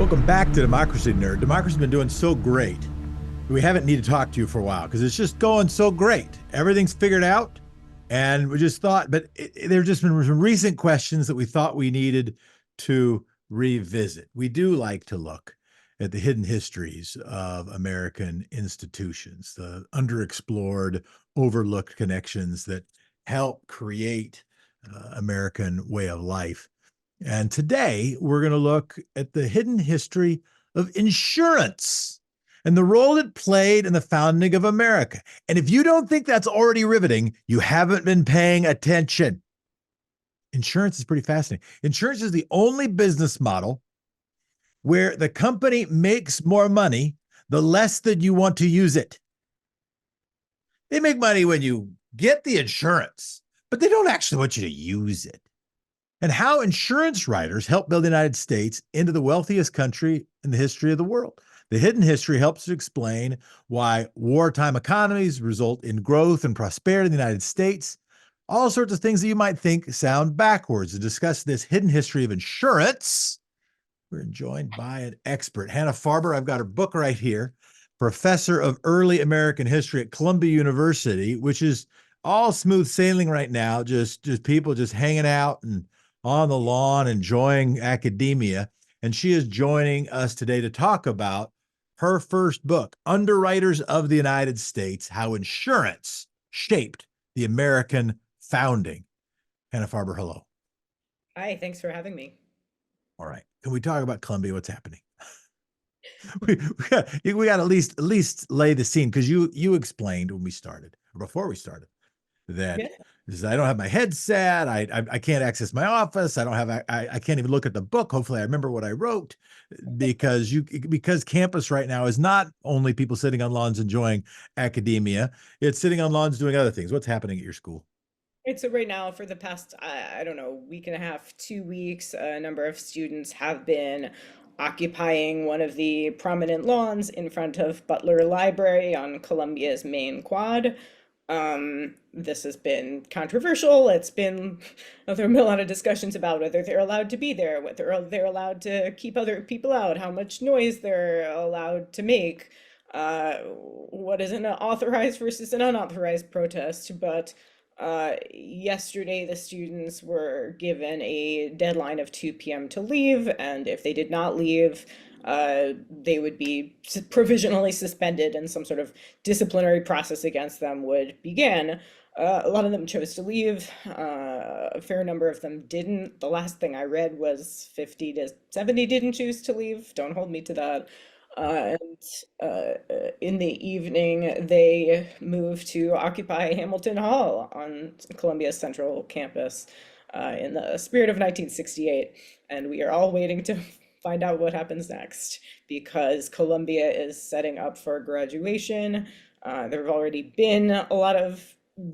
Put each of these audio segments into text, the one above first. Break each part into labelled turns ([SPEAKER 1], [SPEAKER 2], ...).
[SPEAKER 1] Welcome back to Democracy Nerd. Democracy's been doing so great. We haven't needed to talk to you for a while because it's just going so great. Everything's figured out. And we just thought, but there have just been some recent questions that we thought we needed to revisit. We do like to look at the hidden histories of American institutions, the underexplored, overlooked connections that help create American way of life. And today we're going to look at the hidden history of insurance and the role it played in the founding of America. And if you don't think that's already riveting, you haven't been paying attention. Insurance is pretty fascinating. Insurance is the only business model where the company makes more money the less that you want to use it. They make money when you get the insurance, but they don't actually want you to use it. And how insurance writers help build the United States into the wealthiest country in the history of the world. The hidden history helps to explain why wartime economies result in growth and prosperity in the United States. All sorts of things that you might think sound backwards. To discuss this hidden history of insurance, we're joined by an expert, Hannah Farber. I've got her book right here, Professor of Early American History at Columbia University, which is all smooth sailing right now, just people just hanging out and on the lawn, enjoying academia. And she is joining us today to talk about her first book, Underwriters of the United States, How Insurance Shaped the American Founding. Hannah Farber, hello.
[SPEAKER 2] Hi, thanks for having me.
[SPEAKER 1] All right. Can we talk about Columbia? What's happening? we got to at least lay the scene, because you explained when we started, or before we started, that
[SPEAKER 2] Yeah.
[SPEAKER 1] I don't have my headset. I can't access my office. I can't even look at the book. Hopefully I remember what I wrote, because campus right now is not only people sitting on lawns enjoying academia, it's sitting on lawns doing other things. What's happening at your school?
[SPEAKER 2] So right now, for the past, I don't know, week and a half, 2 weeks, a number of students have been occupying one of the prominent lawns in front of Butler Library on Columbia's main quad. This has been controversial. There have been a lot of discussions about whether they're allowed to be there, whether they're allowed to keep other people out, how much noise they're allowed to make, what is an authorized versus an unauthorized protest. But yesterday, the students were given a deadline of 2 p.m. to leave, and if they did not leave, they would be provisionally suspended and some sort of disciplinary process against them would begin. A lot of them chose to leave. A fair number of them didn't. The last thing I read was 50 to 70 didn't choose to leave. Don't hold me to that. In the evening, they moved to occupy Hamilton Hall on Columbia's central campus in the spirit of 1968. And we are all waiting to find out what happens next, because Columbia is setting up for graduation. There have already been a lot of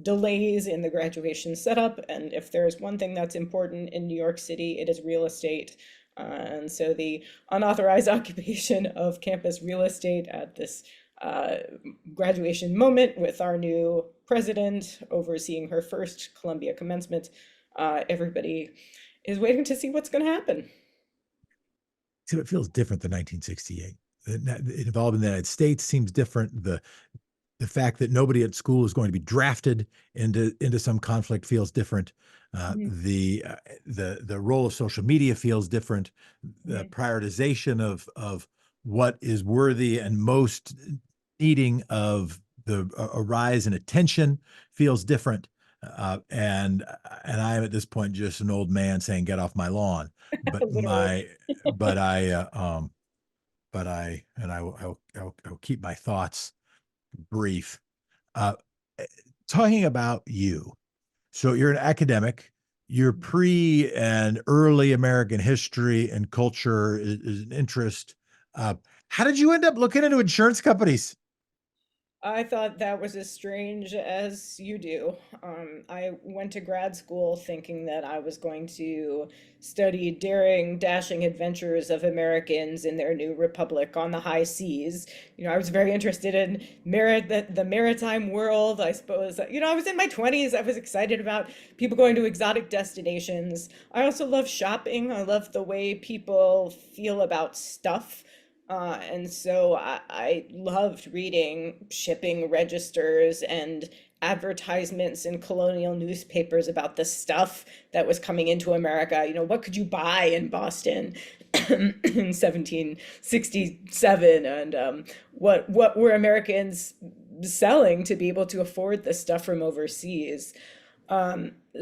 [SPEAKER 2] delays in the graduation setup, and if there's one thing that's important in New York City, it is real estate. And so the unauthorized occupation of campus real estate at this graduation moment, with our new president overseeing her first Columbia commencement, everybody is waiting to see what's going to happen.
[SPEAKER 1] So it feels different than 1968. It involved in the United States seems different. The fact that nobody at school is going to be drafted into some conflict feels different. The role of social media feels different. The prioritization of what is worthy and most needing of a rise in attention feels different. And I am at this point just an old man saying, "Get off my lawn." But
[SPEAKER 2] Literally.
[SPEAKER 1] but I'll keep my thoughts brief. Uh, Talking about you. So you're an academic. Your pre and early American history and culture is an interest. How did you end up looking into insurance companies?
[SPEAKER 2] I thought that was as strange as you do. I went to grad school thinking that I was going to study daring, dashing adventures of Americans in their new republic on the high seas. I was very interested in the maritime world, I suppose. I was in my 20s. I was excited about people going to exotic destinations. I also love shopping. I love the way people feel about stuff. And so I loved reading shipping registers and advertisements in colonial newspapers about the stuff that was coming into America. What could you buy in Boston in 1767? And what were Americans selling to be able to afford the stuff from overseas?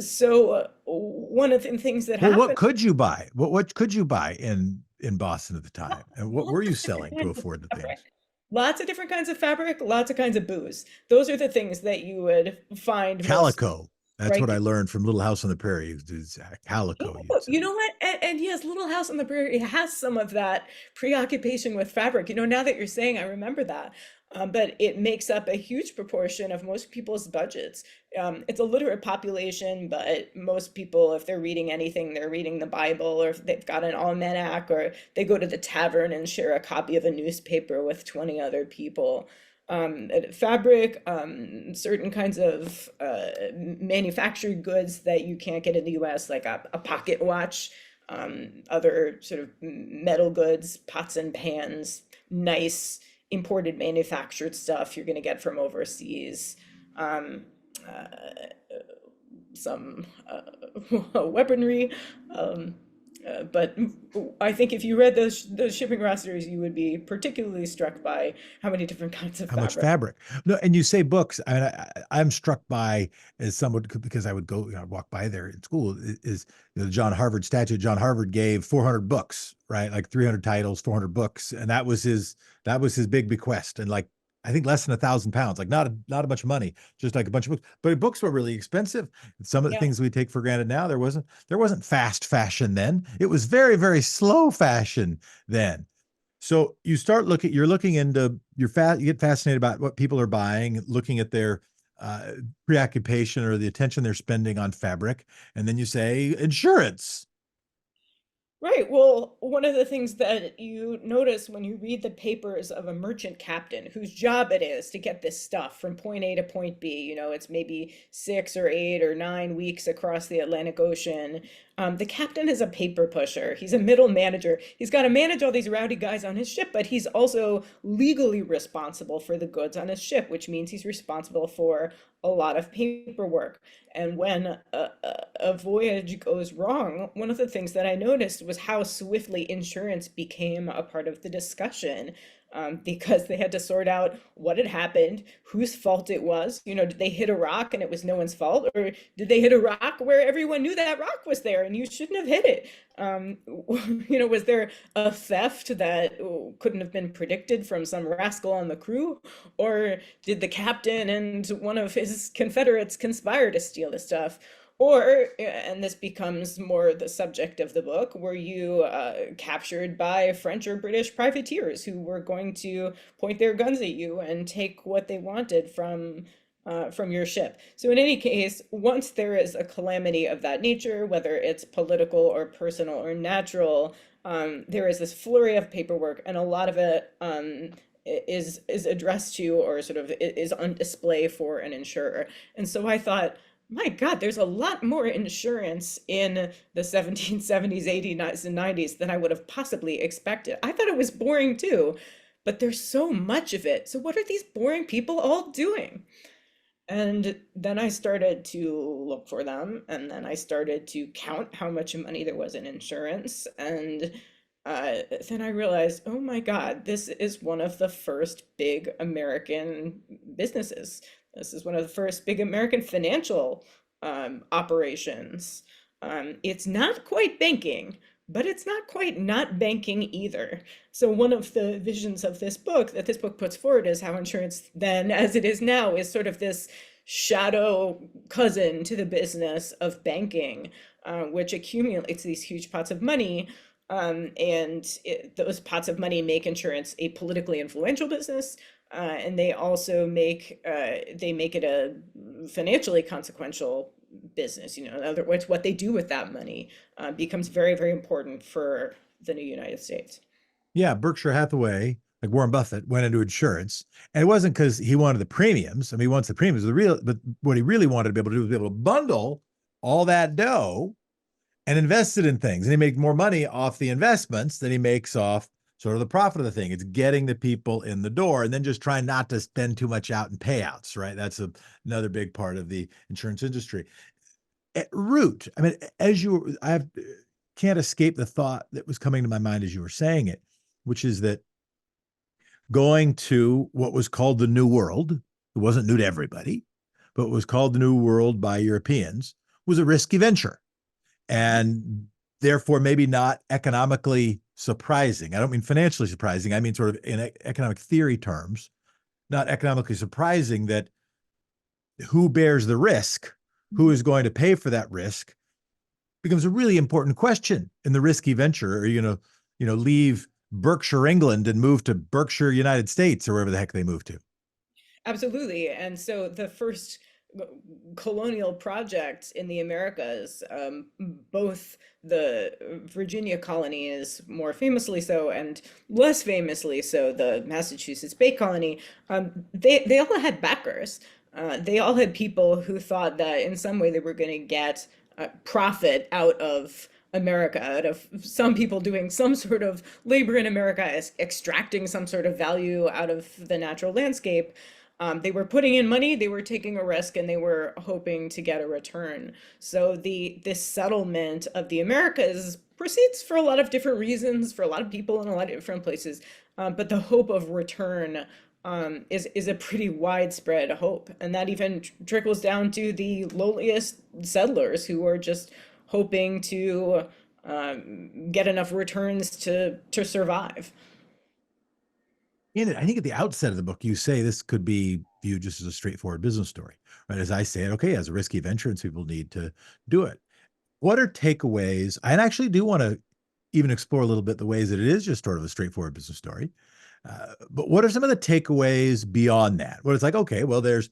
[SPEAKER 2] So one of the things that
[SPEAKER 1] Well, what
[SPEAKER 2] happened.
[SPEAKER 1] could you buy? What could you buy in Boston at the time? And what were you
[SPEAKER 2] Lots of
[SPEAKER 1] selling
[SPEAKER 2] different
[SPEAKER 1] to
[SPEAKER 2] kinds of
[SPEAKER 1] afford the
[SPEAKER 2] fabric.
[SPEAKER 1] things?
[SPEAKER 2] Lots of different kinds of fabric, lots of kinds of booze. Those are the things that you would find most,
[SPEAKER 1] Calico. That's what
[SPEAKER 2] right?
[SPEAKER 1] I learned from Little House on the Prairie. Is calico you'd
[SPEAKER 2] Oh, you
[SPEAKER 1] sell.
[SPEAKER 2] know what? And yes, Little House on the Prairie has some of that preoccupation with fabric. Now that you're saying, I remember that. But it makes up a huge proportion of most people's budgets. It's a literate population, but most people, if they're reading anything, they're reading the Bible, or if they've got an almanac, or they go to the tavern and share a copy of a newspaper with 20 other people. Fabric, certain kinds of manufactured goods that you can't get in the US, like a pocket watch, other sort of metal goods, pots and pans, nice imported manufactured stuff you're going to get from overseas. Um, uh, some weaponry. Um, but I think if you read those shipping rosters, you would be particularly struck by how many different kinds of
[SPEAKER 1] How much
[SPEAKER 2] fabric.
[SPEAKER 1] fabric? No, and you say books. I mean, I'm struck by as someone because I would go, walk by there in school. Is the John Harvard statue? John Harvard gave 400 books, right? Like 300 titles, 400 books, and that was his big bequest. And like I think less than £1,000, like not a bunch of money, just like a bunch of books. But books were really expensive. Some of the
[SPEAKER 2] Yeah.
[SPEAKER 1] things we take for granted now, there wasn't fast fashion then. It was very very slow fashion then. So you're looking into you get fascinated about what people are buying, looking at their uh, preoccupation or the attention they're spending on fabric, and then you say insurance.
[SPEAKER 2] Right. Well, one of the things that you notice when you read the papers of a merchant captain whose job it is to get this stuff from point A to point B, it's maybe 6 or 8 or 9 weeks across the Atlantic Ocean. The captain is a paper pusher. He's a middle manager. He's got to manage all these rowdy guys on his ship, but he's also legally responsible for the goods on his ship, which means he's responsible for a lot of paperwork. And when a voyage goes wrong, one of the things that I noticed was how swiftly insurance became a part of the discussion. Because they had to sort out what had happened, whose fault it was. Did they hit a rock and it was no one's fault? Or did they hit a rock where everyone knew that rock was there and you shouldn't have hit it? Was there a theft that couldn't have been predicted from some rascal on the crew? Or did the captain and one of his confederates conspire to steal the stuff? Or, and this becomes more the subject of the book, were you captured by French or British privateers who were going to point their guns at you and take what they wanted from your ship? So in any case, once there is a calamity of that nature, whether it's political or personal or natural, there is this flurry of paperwork, and a lot of it is addressed to or sort of is on display for an insurer. And so I thought, my God, there's a lot more insurance in the 1770s, 80s, and 90s than I would have possibly expected. I thought it was boring too, but there's so much of it. So what are these boring people all doing? And then I started to look for them, and then I started to count how much money there was in insurance. And then I realized, oh my God, this is one of the first big American businesses. This is one of the first big American financial operations. It's not quite banking, but it's not quite not banking either. So one of the visions of this book that this book puts forward is how insurance then, as it is now, is sort of this shadow cousin to the business of banking, which accumulates these huge pots of money. And those pots of money make insurance a politically influential business, and they also make it a financially consequential business. You know, in other words, what they do with that money becomes very, very important for the new United States.
[SPEAKER 1] Yeah, Berkshire Hathaway, like Warren Buffett, went into insurance, and it wasn't because he wanted the premiums. I mean, he wants the premiums, but what he really wanted to be able to do was be able to bundle all that dough and invest it in things, and he makes more money off the investments than he makes off sort of the profit of the thing. It's getting the people in the door, and then just trying not to spend too much out in payouts. Right, that's another big part of the insurance industry. At root, I mean, can't escape the thought that was coming to my mind as you were saying it, which is that going to what was called the New World, it wasn't new to everybody, but was called the New World by Europeans, was a risky venture. And therefore, maybe not economically surprising. I don't mean financially surprising. I mean, sort of in economic theory terms, not economically surprising that who bears the risk, who is going to pay for that risk, becomes a really important question in the risky venture. Are you going to, leave Berkshire, England and move to Berkshire, United States, or wherever the heck they move to?
[SPEAKER 2] Absolutely. And so the first colonial projects in the Americas, both the Virginia colonies, more famously so, and less famously so, the Massachusetts Bay Colony, they all had backers. They all had people who thought that in some way they were going to get profit out of America, out of some people doing some sort of labor in America, extracting some sort of value out of the natural landscape. They were putting in money, they were taking a risk, and they were hoping to get a return. So this settlement of the Americas proceeds for a lot of different reasons, for a lot of people in a lot of different places. But the hope of return is a pretty widespread hope, and that even trickles down to the lowliest settlers who are just hoping to get enough returns to survive.
[SPEAKER 1] In it, I think at the outset of the book, you say this could be viewed just as a straightforward business story, right? As I say it, okay, as a risky venture, and people need to do it. What are takeaways? I actually do want to even explore a little bit the ways that it is just sort of a straightforward business story. But what are some of the takeaways beyond that? Where it's like, okay, well, there's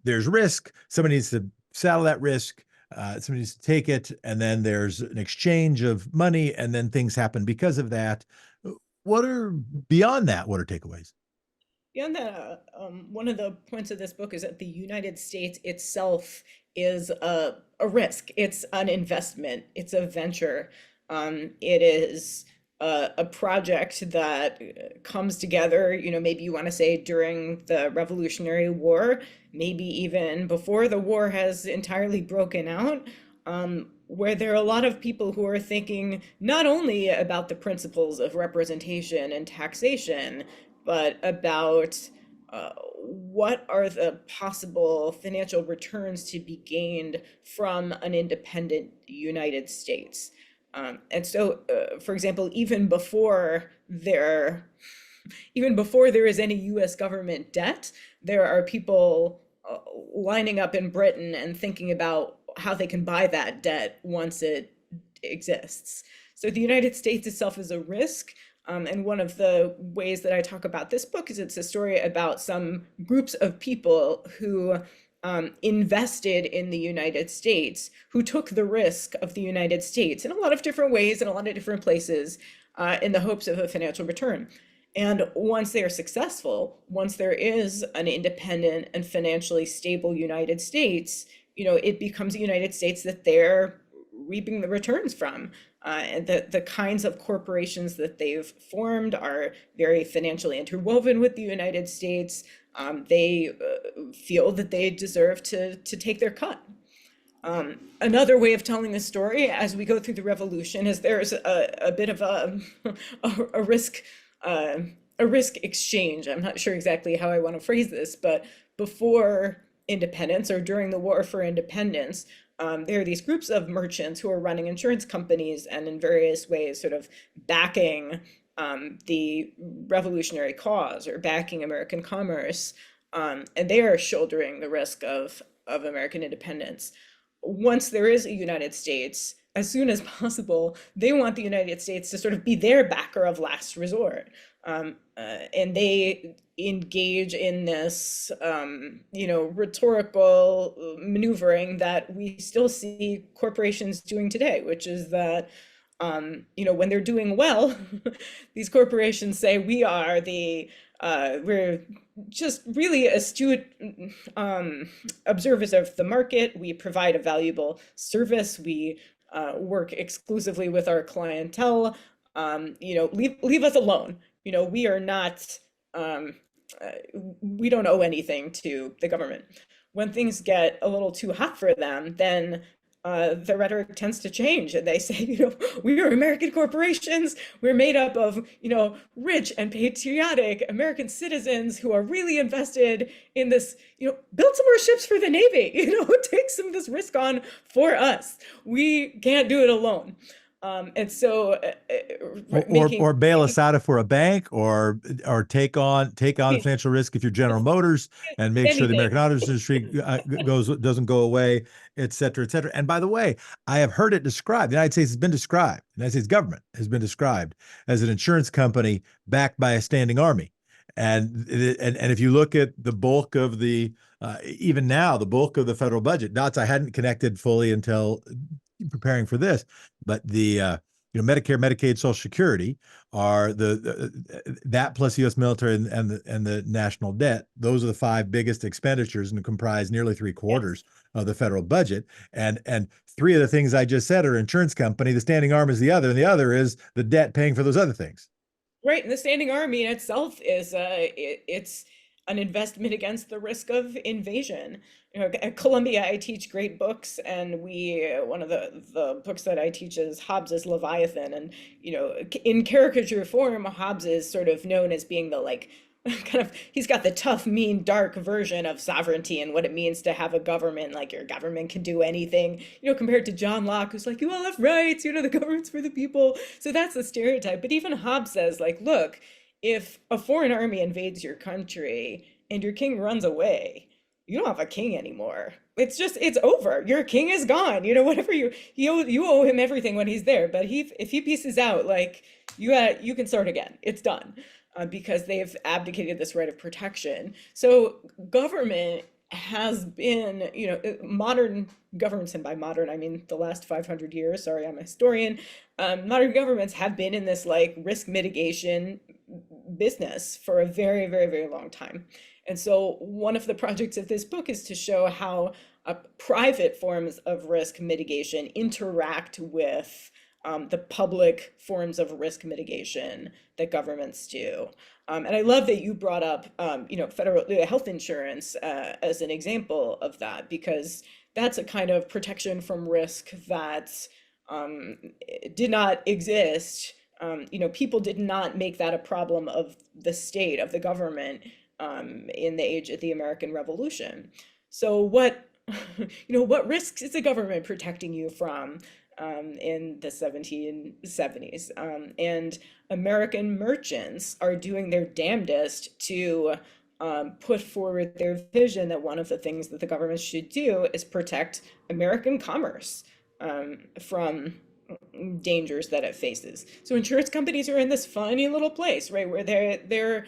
[SPEAKER 1] risk. Somebody needs to saddle that risk. Somebody needs to take it, and then there's an exchange of money, and then things happen because of that. What are beyond that? What are takeaways?
[SPEAKER 2] Beyond that, one of the points of this book is that the United States itself is a risk. It's an investment. It's a venture. It is a project that comes together, maybe you want to say during the Revolutionary War, maybe even before the war has entirely broken out, where there are a lot of people who are thinking not only about the principles of representation and taxation, but about what are the possible financial returns to be gained from an independent United States. And so, for example, even before there is any U.S. government debt, there are people lining up in Britain and thinking about how they can buy that debt once it exists. So the United States itself is a risk. And one of the ways that I talk about this book is it's a story about some groups of people who invested in the United States, who took the risk of the United States in a lot of different ways, in a lot of different places, in the hopes of a financial return. And once they are successful, once there is an independent and financially stable United States, it becomes a United States that they're reaping the returns from. And the kinds of corporations that they've formed are very financially interwoven with the United States. They feel that they deserve to take their cut. Another way of telling the story as we go through the revolution is there's a bit of a risk exchange. I'm not sure exactly how I want to phrase this, but before independence or during the war for independence, there are these groups of merchants who are running insurance companies and in various ways sort of backing the revolutionary cause or backing American commerce, and they are shouldering the risk of American independence. Once there is a United States, as soon as possible, they want the United States to sort of be their backer of last resort. And they engage in this, rhetorical maneuvering that we still see corporations doing today, which is that, when they're doing well, these corporations say we're just really astute observers of the market. We provide a valuable service. We work exclusively with our clientele. Leave us alone. We are not, um, uh, we don't owe anything to the government. When things get a little too hot for them, then the rhetoric tends to change, and they say, we are American corporations. We're made up of, rich and patriotic American citizens who are really invested in this, build some more ships for the Navy, take some of this risk on for us. We can't do it alone. And so making
[SPEAKER 1] or bail us out if we're a bank, or take on the financial risk if you're General Motors, and make sure the
[SPEAKER 2] anything.
[SPEAKER 1] American auto industry doesn't go away, et cetera, et cetera. And by the way, I have heard it described. The United States has been described. The United States government has been described as an insurance company backed by a standing army. And if you look at the bulk of the even now, the bulk of the federal budget, dots I hadn't connected fully until preparing for this, but the Medicare, Medicaid, Social Security are that plus the U.S. military and the national debt. Those are the five biggest expenditures and comprise nearly three-quarters of the federal budget. And three of the things I just said are insurance company. The standing arm is the other, and the other is the debt paying for those other things.
[SPEAKER 2] Right, and the standing army in itself is it's an investment against the risk of invasion. At Columbia, I teach great books, and one of the books that I teach is Hobbes's Leviathan, and in caricature form, Hobbes is sort of known as being the like kind of he's got the tough, mean, dark version of sovereignty and what it means to have a government, like your government can do anything, compared to John Locke, who's like, you all have rights, the government's for the people. So that's the stereotype. But even Hobbes says, like, look, if a foreign army invades your country and your king runs away, you don't have a king anymore. It's over. Your king is gone. Whatever you owe him everything when he's there. But if he pieces out, like you can start again. It's done. Because they've abdicated this right of protection. So government has been, modern governments, and by modern, I mean the last 500 years, sorry, I'm a historian, modern governments have been in this like risk mitigation business for a very, very, very long time. And so one of the projects of this book is to show how private forms of risk mitigation interact with the public forms of risk mitigation that governments do. And I love that you brought up, federal health insurance as an example of that, because that's a kind of protection from risk that did not exist. People did not make that a problem of the state, of the government, in the age of the American Revolution. So what, what risks is the government protecting you from? In the 1770s. And American merchants are doing their damnedest to put forward their vision that one of the things that the government should do is protect American commerce from dangers that it faces. So insurance companies are in this funny little place, right, where they're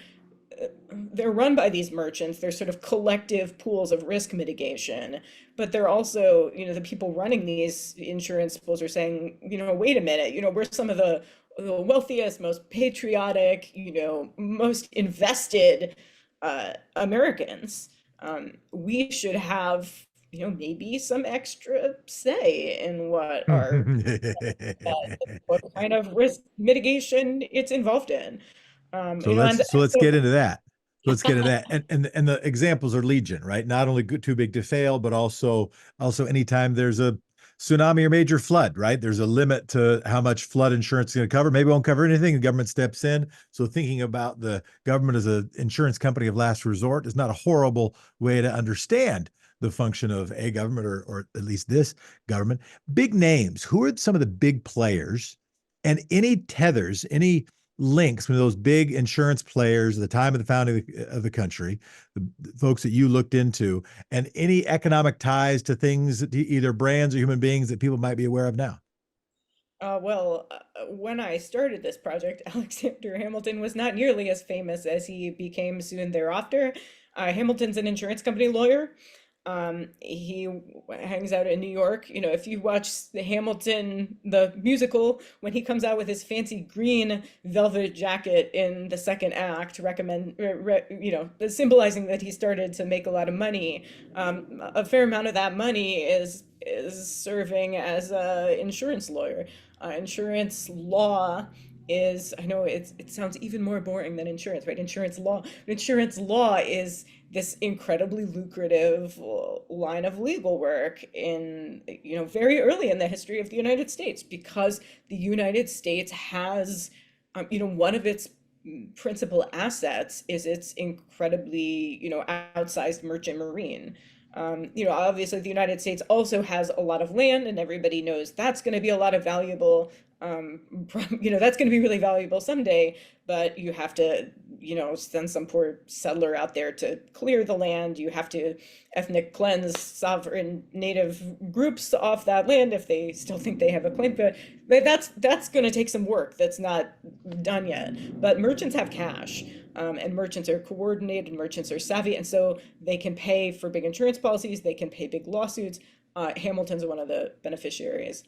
[SPEAKER 2] run by these merchants. They're sort of collective pools of risk mitigation, but they're also, the people running these insurance pools are saying, wait a minute, we're some of the wealthiest, most patriotic, most invested Americans. We should have, maybe some extra say in what kind of risk mitigation it's involved in.
[SPEAKER 1] So let's get into that. Let's get into that. And the examples are legion, right? Not only too big to fail, but also anytime there's a tsunami or major flood, right? There's a limit to how much flood insurance is going to cover. Maybe it won't cover anything. The government steps in. So thinking about the government as an insurance company of last resort is not a horrible way to understand the function of a government, or at least this government. Big names. Who are some of the big players, and any tethers, any links with those big insurance players at the time of the founding of the country, the folks that you looked into, and any economic ties to things, either brands or human beings, that people might be aware of now?
[SPEAKER 2] When I started this project, Alexander Hamilton was not nearly as famous as he became soon thereafter. Hamilton's an insurance company lawyer. He hangs out in New York. You know, if you watch the Hamilton, the musical, when he comes out with his fancy green velvet jacket in the second act, symbolizing that he started to make a lot of money. A fair amount of that money is serving as a insurance lawyer. Insurance law is, I know it sounds even more boring than insurance, right? Insurance law is this incredibly lucrative line of legal work in, very early in the history of the United States, because the United States has, one of its principal assets is its incredibly, outsized merchant marine. Obviously the United States also has a lot of land, and everybody knows that's going to be a lot of valuable, that's going to be really valuable someday, but you have to, send some poor settler out there to clear the land. You have to ethnic cleanse sovereign native groups off that land if they still think they have a claim. But that's going to take some work that's not done yet. But merchants have cash. And merchants are coordinated, merchants are savvy, and so they can pay for big insurance policies, they can pay big lawsuits. Hamilton's one of the beneficiaries.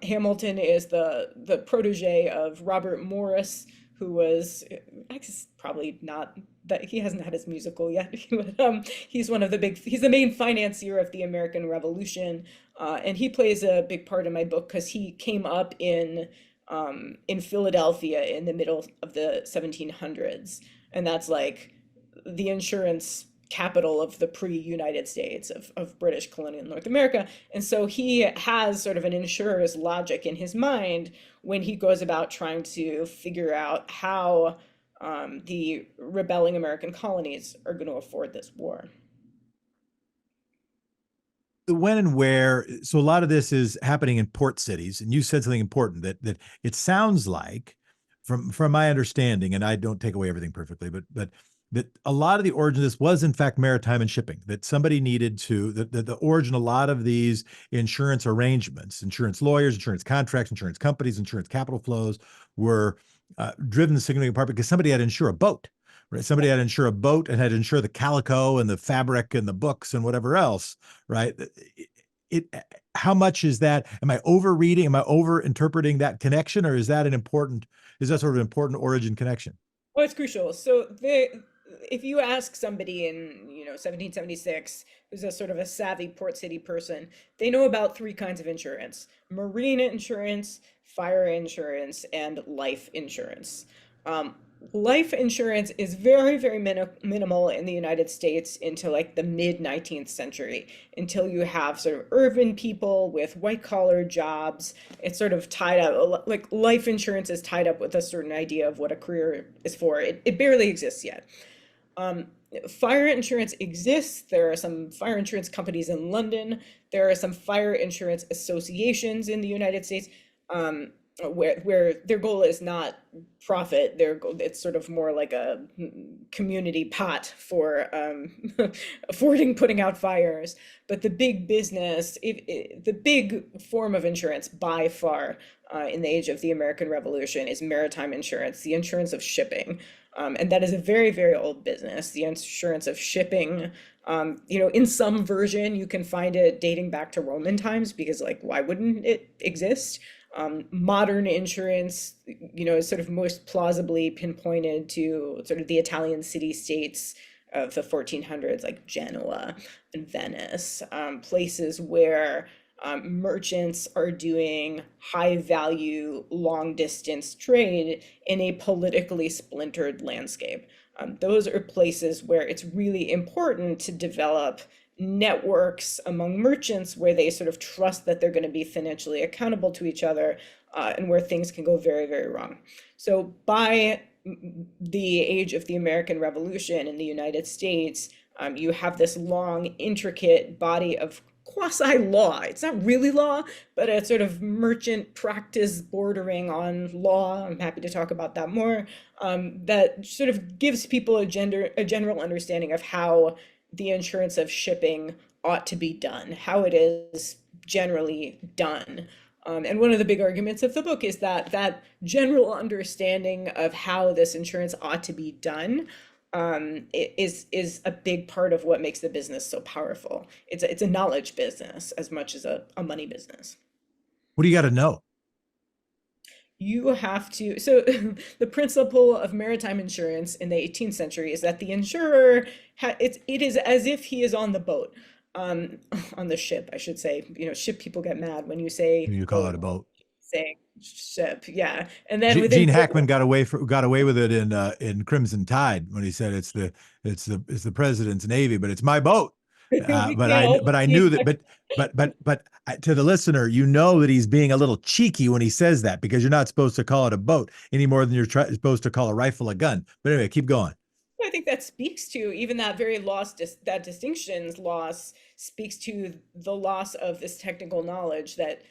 [SPEAKER 2] Hamilton is the protege of Robert Morris, who was, I guess probably not, that he hasn't had his musical yet, but he's the main financier of the American Revolution, and he plays a big part in my book because he came up in Philadelphia in the middle of the 1700s. And that's like the insurance capital of the pre-United States of British colonial North America. And so he has sort of an insurer's logic in his mind when he goes about trying to figure out how the rebelling American colonies are going to afford this war.
[SPEAKER 1] The when and where. So a lot of this is happening in port cities, and you said something important that it sounds like, from my understanding, and I don't take away everything perfectly, but that a lot of the origin of this was in fact maritime and shipping. That somebody needed to the origin, a lot of these insurance arrangements, insurance lawyers, insurance contracts, insurance companies, insurance capital flows were driven the significant part because somebody had to insure a boat. Right. Somebody had to insure a boat and had to insure the calico and the fabric and the books and whatever else. Right. How much is that? Am I overreading? Am I over interpreting that connection? Or is that sort of an important origin connection?
[SPEAKER 2] Oh, it's crucial. So if you ask somebody in, 1776, who's a sort of a savvy port city person, they know about three kinds of insurance: marine insurance, fire insurance, and life insurance. Life insurance is very, very minimal in the United States until like the mid 19th century, until you have sort of urban people with white collar jobs. It's sort of tied up, like life insurance is tied up with a certain idea of what a career is for. It barely exists yet. Fire insurance exists. There are some fire insurance companies in London. There are some fire insurance associations in the United States. Where their goal is not profit. It's sort of more like a community pot for affording putting out fires. But the big business, the big form of insurance by far in the age of the American Revolution is maritime insurance, the insurance of shipping. And that is a very, very old business, the insurance of shipping. In some version, you can find it dating back to Roman times, because like, why wouldn't it exist? Modern insurance, is sort of most plausibly pinpointed to sort of the Italian city-states of the 1400s, like Genoa and Venice, places where merchants are doing high-value, long-distance trade in a politically splintered landscape. Those are places where it's really important to develop networks among merchants where they sort of trust that they're going to be financially accountable to each other, and where things can go very, very wrong. So by the age of the American Revolution in the United States, you have this long, intricate body of quasi-law. It's not really law, but a sort of merchant practice bordering on law. I'm happy to talk about that more. That sort of gives people a general understanding of how the insurance of shipping ought to be done, how it is generally done. And one of the big arguments of the book is that that general understanding of how this insurance ought to be done is a big part of what makes the business so powerful. It's a knowledge business as much as a money business.
[SPEAKER 1] What do you got to know?
[SPEAKER 2] You have to, so the principle of maritime insurance in the 18th century is that the insurer it is as if he is on the boat, um, on the ship, I should say. Ship people get mad when you say
[SPEAKER 1] You call
[SPEAKER 2] boat,
[SPEAKER 1] it a boat.
[SPEAKER 2] saying ship, yeah. And then within
[SPEAKER 1] Gene Hackman got away with it in Crimson Tide when he said it's the president's navy, but it's my boat.
[SPEAKER 2] we can't all
[SPEAKER 1] But I
[SPEAKER 2] be
[SPEAKER 1] knew that but to the listener, you know that he's being a little cheeky when he says that because you're not supposed to call it a boat any more than supposed to call a rifle a gun. But anyway, keep going.
[SPEAKER 2] I think that speaks to even that very loss, that distinctions loss speaks to the loss of this technical knowledge that,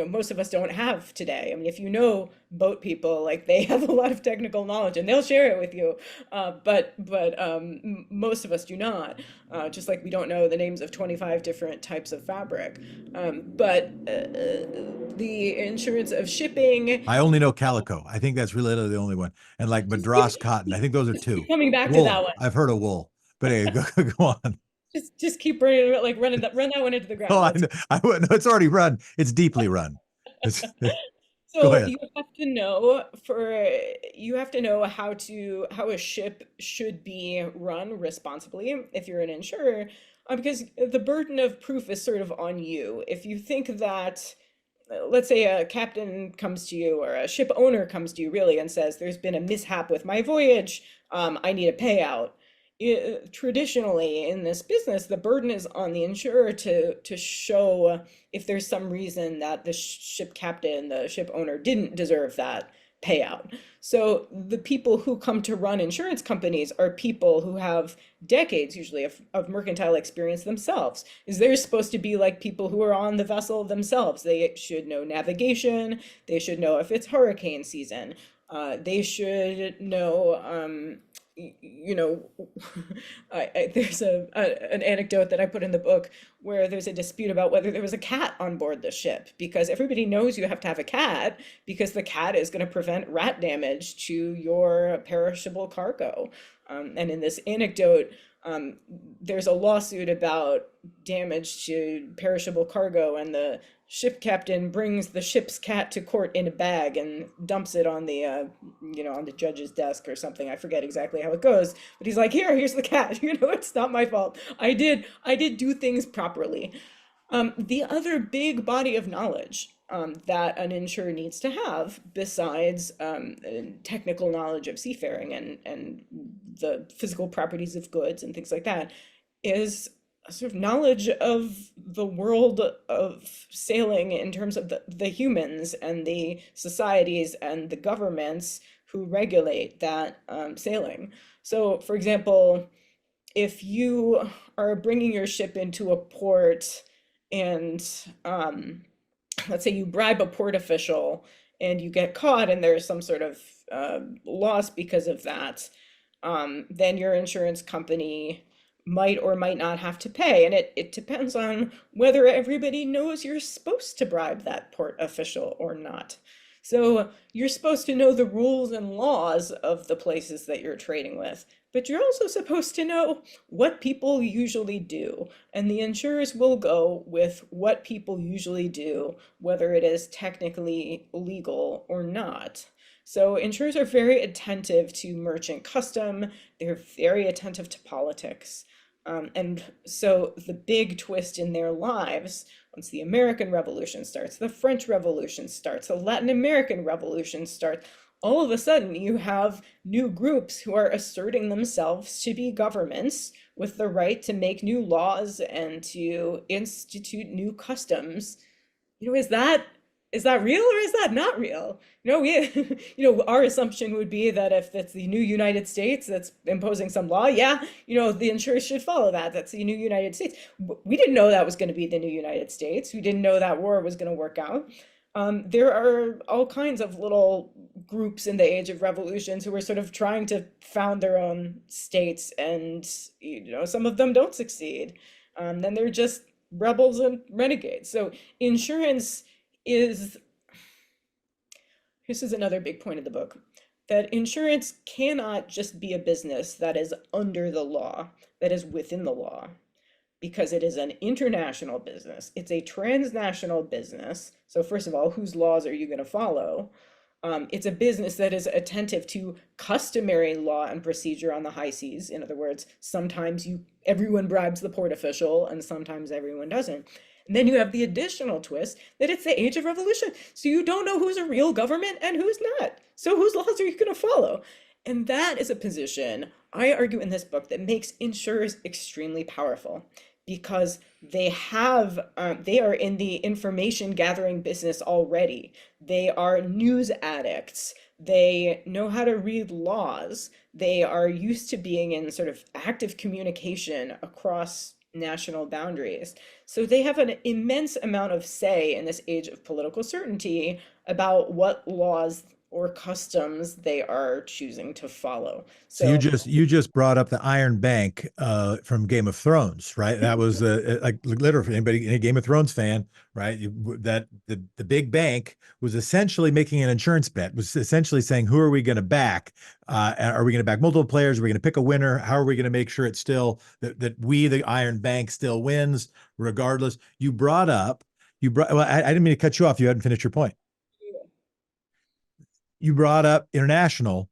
[SPEAKER 2] most of us don't have today. I mean, if you know boat people, like they have a lot of technical knowledge and they'll share it with you. But most of us do not. Just like we don't know the names of 25 different types of fabric. But the insurance of shipping,
[SPEAKER 1] I only know calico. I think that's really the only one. And like
[SPEAKER 2] just keep,
[SPEAKER 1] madras cotton. I think those are two.
[SPEAKER 2] coming back to that
[SPEAKER 1] Wool.
[SPEAKER 2] one.
[SPEAKER 1] I've heard of wool. But anyway, go on.
[SPEAKER 2] Just keep running, like run that one into the
[SPEAKER 1] Oh,
[SPEAKER 2] ground. That's
[SPEAKER 1] I wouldn't. It's already run. It's deeply run. Go
[SPEAKER 2] so
[SPEAKER 1] ahead.
[SPEAKER 2] you have to know how a ship should be run responsibly if you're an insurer, because the burden of proof is sort of on you. If you think that, let's say a captain comes to you or a ship owner comes to you really and says, "There's been a mishap with my voyage. I need a payout." Traditionally in this business, the burden is on the insurer to show if there's some reason that the ship captain, the ship owner, didn't deserve that payout. So the people who come to run insurance companies are people who have decades usually of mercantile experience themselves. Is they're supposed to be like people who are on the vessel themselves. They should know navigation. They should know if it's hurricane season. They should know, you know, there's an anecdote that I put in the book where there's a dispute about whether there was a cat on board the ship, because everybody knows you have to have a cat because the cat is going to prevent rat damage to your perishable cargo. And in this anecdote, there's a lawsuit about damage to perishable cargo, and the ship captain brings the ship's cat to court in a bag and dumps it on the on the judge's desk or something. I forget exactly how it goes, but he's like, here's the cat. It's not my fault. I did do things properly. The other big body of knowledge that an insurer needs to have, besides technical knowledge of seafaring and the physical properties of goods and things like that, is a sort of knowledge of the world of sailing in terms of the humans and the societies and the governments who regulate that sailing. So, for example, if you are bringing your ship into a port and let's say you bribe a port official and you get caught and there's some sort of loss because of that, then your insurance company might or might not have to pay. And it depends on whether everybody knows you're supposed to bribe that port official or not. So you're supposed to know the rules and laws of the places that you're trading with, but you're also supposed to know what people usually do. And the insurers will go with what people usually do, whether it is technically legal or not. So insurers are very attentive to merchant custom. They're very attentive to politics. And so the big twist in their lives, once the American Revolution starts, the French Revolution starts, the Latin American Revolution starts, all of a sudden you have new groups who are asserting themselves to be governments with the right to make new laws and to institute new customs. Is that real or is that not real? We, our assumption would be that if it's the new United States that's imposing some law, yeah, the insurers should follow that. That's the new United States. We didn't know that was going to be the new United States. We didn't know that war was going to work out. There are all kinds of little groups in the age of revolutions who are sort of trying to found their own states, and some of them don't succeed. Then they're just rebels and renegades. So insurance is This is another big point of the book, that insurance cannot just be a business that is under the law, that is within the law, because it is an international business. It's a transnational business. So first of all, whose laws are you going to follow? It's a business that is attentive to customary law and procedure on the high seas. In other words, sometimes everyone bribes the port official and sometimes everyone doesn't. And then you have the additional twist that it's the age of revolution. So you don't know who's a real government and who's not. So whose laws are you going to follow? And that is a position, I argue in this book, that makes insurers extremely powerful, because they are in the information gathering business already. They are news addicts. They know how to read laws. They are used to being in sort of active communication across national boundaries. So they have an immense amount of say in this age of political certainty about what laws or customs they are choosing to follow.
[SPEAKER 1] So you just brought up the Iron Bank from Game of Thrones, right? That was like literally anybody, any Game of Thrones fan, right? That the big bank was essentially making an insurance bet, was essentially saying, who are we going to back? Are we going to back multiple players? Are we going to pick a winner? How are we going to make sure it's still that we, the Iron Bank, still wins regardless? Well, I didn't mean to cut you off. You hadn't finished your point. You brought up the international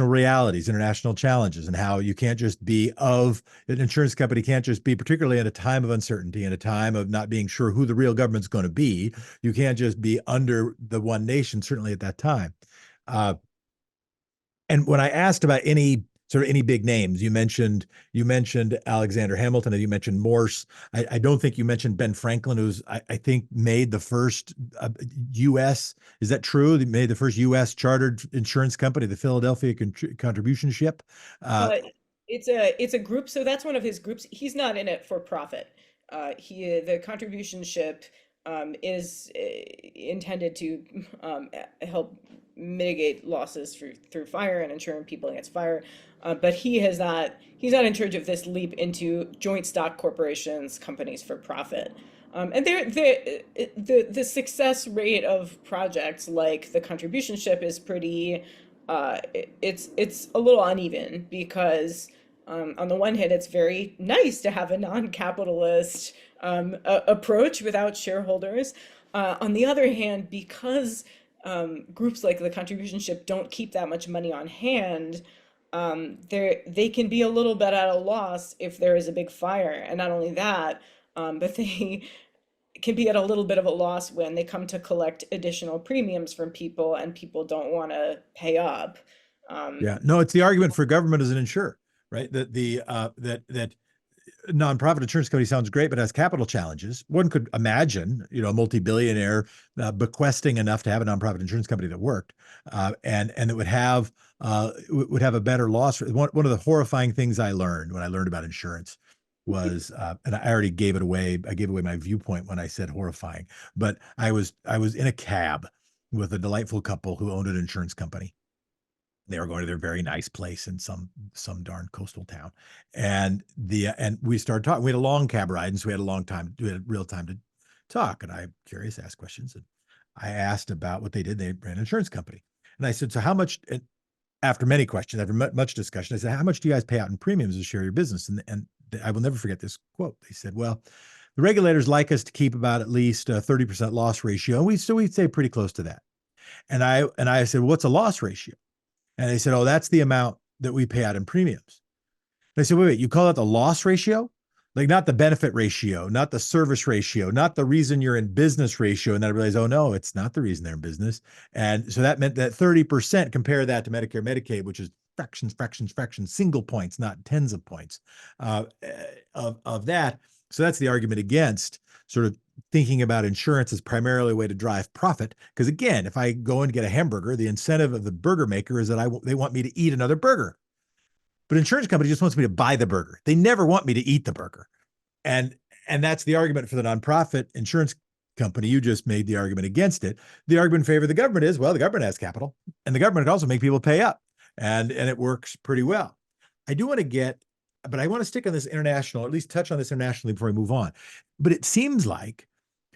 [SPEAKER 1] realities, international challenges, and how you can't just be an insurance company can't just be, particularly at a time of uncertainty and a time of not being sure who the real government's going to be. You can't just be under the one nation, certainly at that time. And when I asked about any big names, you mentioned Alexander Hamilton, and you mentioned Morse. I don't think you mentioned Ben Franklin, who's I think made the first U.S. Is that true? They made the first U.S. chartered insurance company, the Philadelphia Contribution Ship.
[SPEAKER 2] It's a group, so that's one of his groups. He's not in it for profit. The contribution ship is intended to help mitigate losses through fire and insuring people against fire. But he's not in charge of this leap into joint stock corporations, companies for profit. And the success rate of projects like the contribution ship is pretty, it's a little uneven, because on the one hand, it's very nice to have a non-capitalist approach without shareholders. On the other hand, because groups like the contribution ship don't keep that much money on hand, they can be a little bit at a loss if there is a big fire. And not only that, but they can be at a little bit of a loss when they come to collect additional premiums from people and people don't want to pay up.
[SPEAKER 1] Yeah, no, it's the argument for government as an insurer, right? That nonprofit insurance company sounds great, but has capital challenges. One could imagine, a multi-billionaire bequesting enough to have a nonprofit insurance company that worked, and it would have a better loss. One of the horrifying things I learned when I learned about insurance was, and I already gave it away. I gave away my viewpoint when I said horrifying, but I was in a cab with a delightful couple who owned an insurance company. They were going to their very nice place in some darn coastal town, and we started talking. We had a long cab ride, and so we had real time to talk. And I'm curious, ask questions, and I asked about what they did. They ran an insurance company, and I said, "So how much?" And after many questions, after much discussion, I said, "How much do you guys pay out in premiums to share your business?" And I will never forget this quote. They said, "Well, the regulators like us to keep about at least a 30% loss ratio, and we'd say pretty close to that." And I said, well, "What's a loss ratio?" And they said, "Oh, that's the amount that we pay out in premiums." And I said, wait, you call that the loss ratio? Like, not the benefit ratio, not the service ratio, not the reason you're in business ratio. And then I realized, oh no, it's not the reason they're in business. And so that meant that 30%, compare that to Medicare, Medicaid, which is fractions, single points, not tens of points of that. So that's the argument against sort of thinking about insurance as primarily a way to drive profit. Because again, if I go and get a hamburger, the incentive of the burger maker is that they want me to eat another burger. But insurance company just wants me to buy the burger. They never want me to eat the burger. And that's the argument for the nonprofit insurance company. You just made the argument against it. The argument in favor of the government is, well, the government has capital, and the government can also make people pay up. And it works pretty well. I want to stick on this international, or at least touch on this internationally before we move on. But it seems like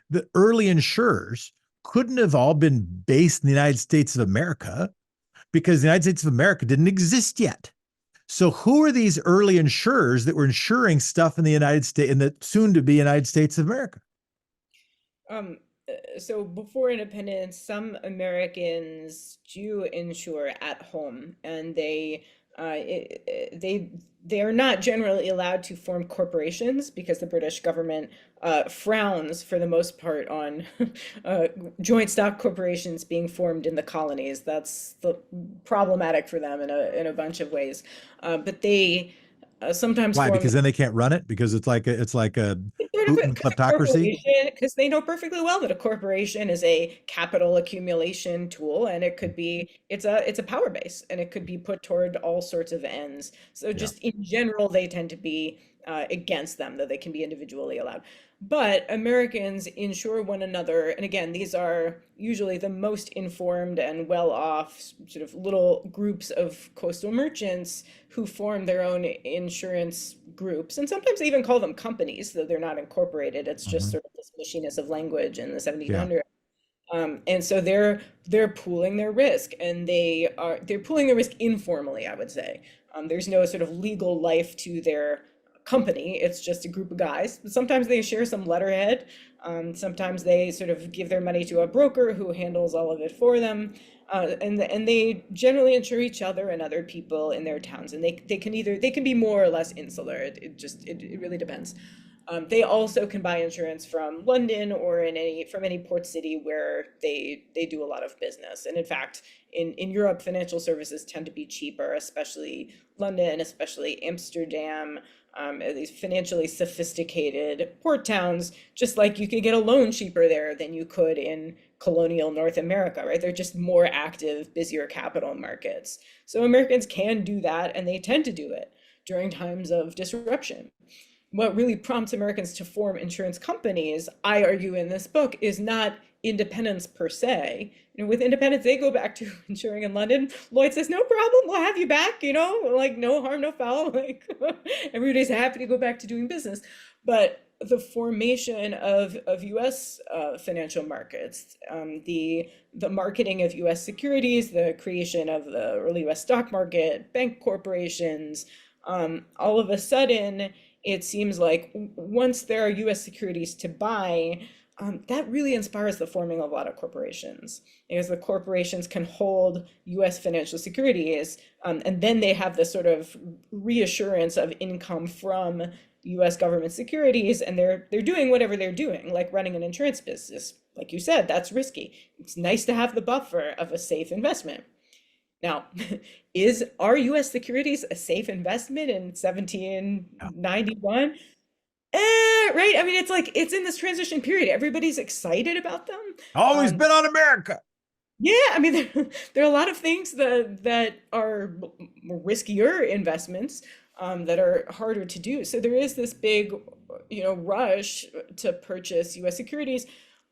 [SPEAKER 1] the early insurers couldn't have all been based in the United States of America because the United States of America didn't exist yet. So who are these early insurers that were insuring stuff in the United States, in the soon to be United States of America?
[SPEAKER 2] Um, so before independence, some Americans do insure at home, and they are not generally allowed to form corporations because the British government frowns for the most part on uh, joint stock corporations being formed in the colonies. That's problematic for them in a bunch of ways. But they sometimes
[SPEAKER 1] Why?
[SPEAKER 2] form
[SPEAKER 1] Because then they can't run it because it's like a
[SPEAKER 2] sort of
[SPEAKER 1] Putin
[SPEAKER 2] because a
[SPEAKER 1] kleptocracy.
[SPEAKER 2] corporation, because they know perfectly well that a corporation is a capital accumulation tool, and it could be it's a power base, and it could be put toward all sorts of ends. So
[SPEAKER 1] Yeah.
[SPEAKER 2] just in general, they tend to be against them, though they can be individually allowed. But Americans insure one another, and again, these are usually the most informed and well-off sort of little groups of coastal merchants who form their own insurance groups, and sometimes they even call them companies, though they're not incorporated. It's just
[SPEAKER 1] Mhm.
[SPEAKER 2] sort of this machinist of language in the
[SPEAKER 1] Yeah.
[SPEAKER 2] 1700s. And so they're pooling their risk, and they're pooling their risk informally, I would say. There's no sort of legal life to their company. It's just a group of guys. Sometimes they share some letterhead. Sometimes they sort of give their money to a broker who handles all of it for them. And they generally insure each other and other people in their towns. And they can be more or less insular. It really depends. They also can buy insurance from London or from any port city where they do a lot of business. And in fact, in Europe, financial services tend to be cheaper, especially London, especially Amsterdam, these financially sophisticated port towns, just like you could get a loan cheaper there than you could in colonial North America, right? They're just more active, busier capital markets. So Americans can do that, and they tend to do it during times of disruption. What really prompts Americans to form insurance companies, I argue in this book, is not independence per se. With independence, they go back to insuring in London. Lloyd says, no problem, we'll have you back, like no harm, no foul. Like everybody's happy to go back to doing business. But the formation of US financial markets, the marketing of US securities, the creation of the early US stock market, bank corporations, all of a sudden, it seems like once there are US securities to buy, that really inspires the forming of a lot of corporations because the corporations can hold US financial securities, and then they have this sort of reassurance of income from US government securities, and they're doing whatever they're doing, like running an insurance business. Like you said, that's risky. It's nice to have the buffer of a safe investment. Now, are US securities a safe investment in
[SPEAKER 1] Yeah.
[SPEAKER 2] 1791? Right? I mean, it's like it's in this transition period. Everybody's excited about them.
[SPEAKER 1] Always
[SPEAKER 2] Um,
[SPEAKER 1] been on America.
[SPEAKER 2] yeah, I mean, there are a lot of things that are riskier investments, that are harder to do. So there is this big, rush to purchase U.S. securities.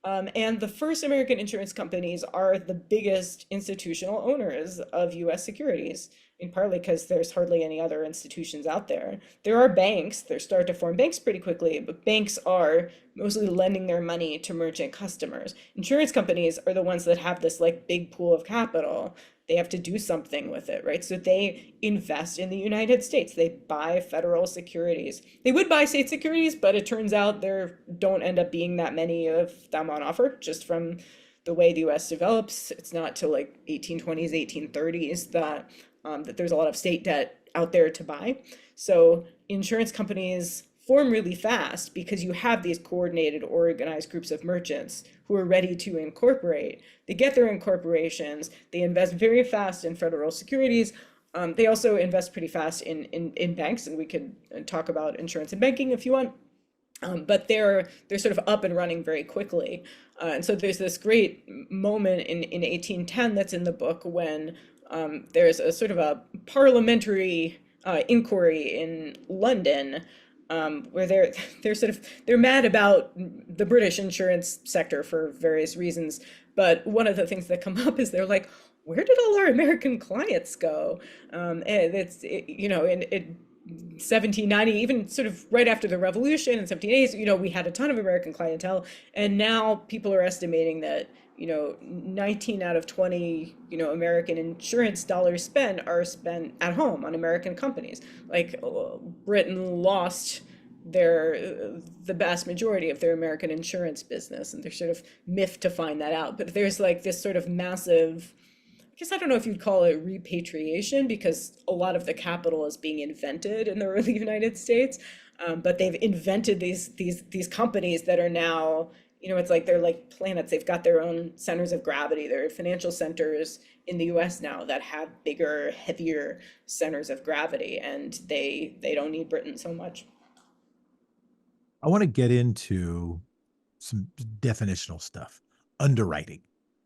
[SPEAKER 2] And the first American insurance companies are the biggest institutional owners of US securities, in partly because there's hardly any other institutions out there. There are banks, they start to form banks pretty quickly, but banks are mostly lending their money to merchant customers. Insurance companies are the ones that have this like big pool of capital. They have to do something with it, right? So they invest in the United States. They buy federal securities. They would buy state securities, but it turns out there don't end up being that many of them on offer just from the way the US develops. It's not till like 1820s, 1830s that there's a lot of state debt out there to buy. So insurance companies form really fast because you have these coordinated, organized groups of merchants who are ready to incorporate. They get their incorporations, they invest very fast in federal securities. They also invest pretty fast in banks, and we could talk about insurance and banking if you want. But they're sort of up and running very quickly. And so there's this great moment in 1810 that's in the book when there's a sort of a parliamentary inquiry in London, where they're mad about the British insurance sector for various reasons. But one of the things that come up is they're like, where did all our American clients go? And in 1790, even sort of right after the revolution in 1780s, we had a ton of American clientele, and now people are estimating that 19 out of 20, American insurance dollars spent are spent at home on American companies. Like Britain lost the vast majority of their American insurance business, and they're sort of miffed to find that out. But there's like this sort of massive, I guess I don't know if you'd call it repatriation, because a lot of the capital is being invented in the early United States. But they've invented these companies that are now, it's like they're like planets. They've got their own centers of gravity. They're financial centers in the US now that have bigger, heavier centers of gravity, and they don't need Britain so much.
[SPEAKER 1] I want to get into some definitional stuff. Underwriting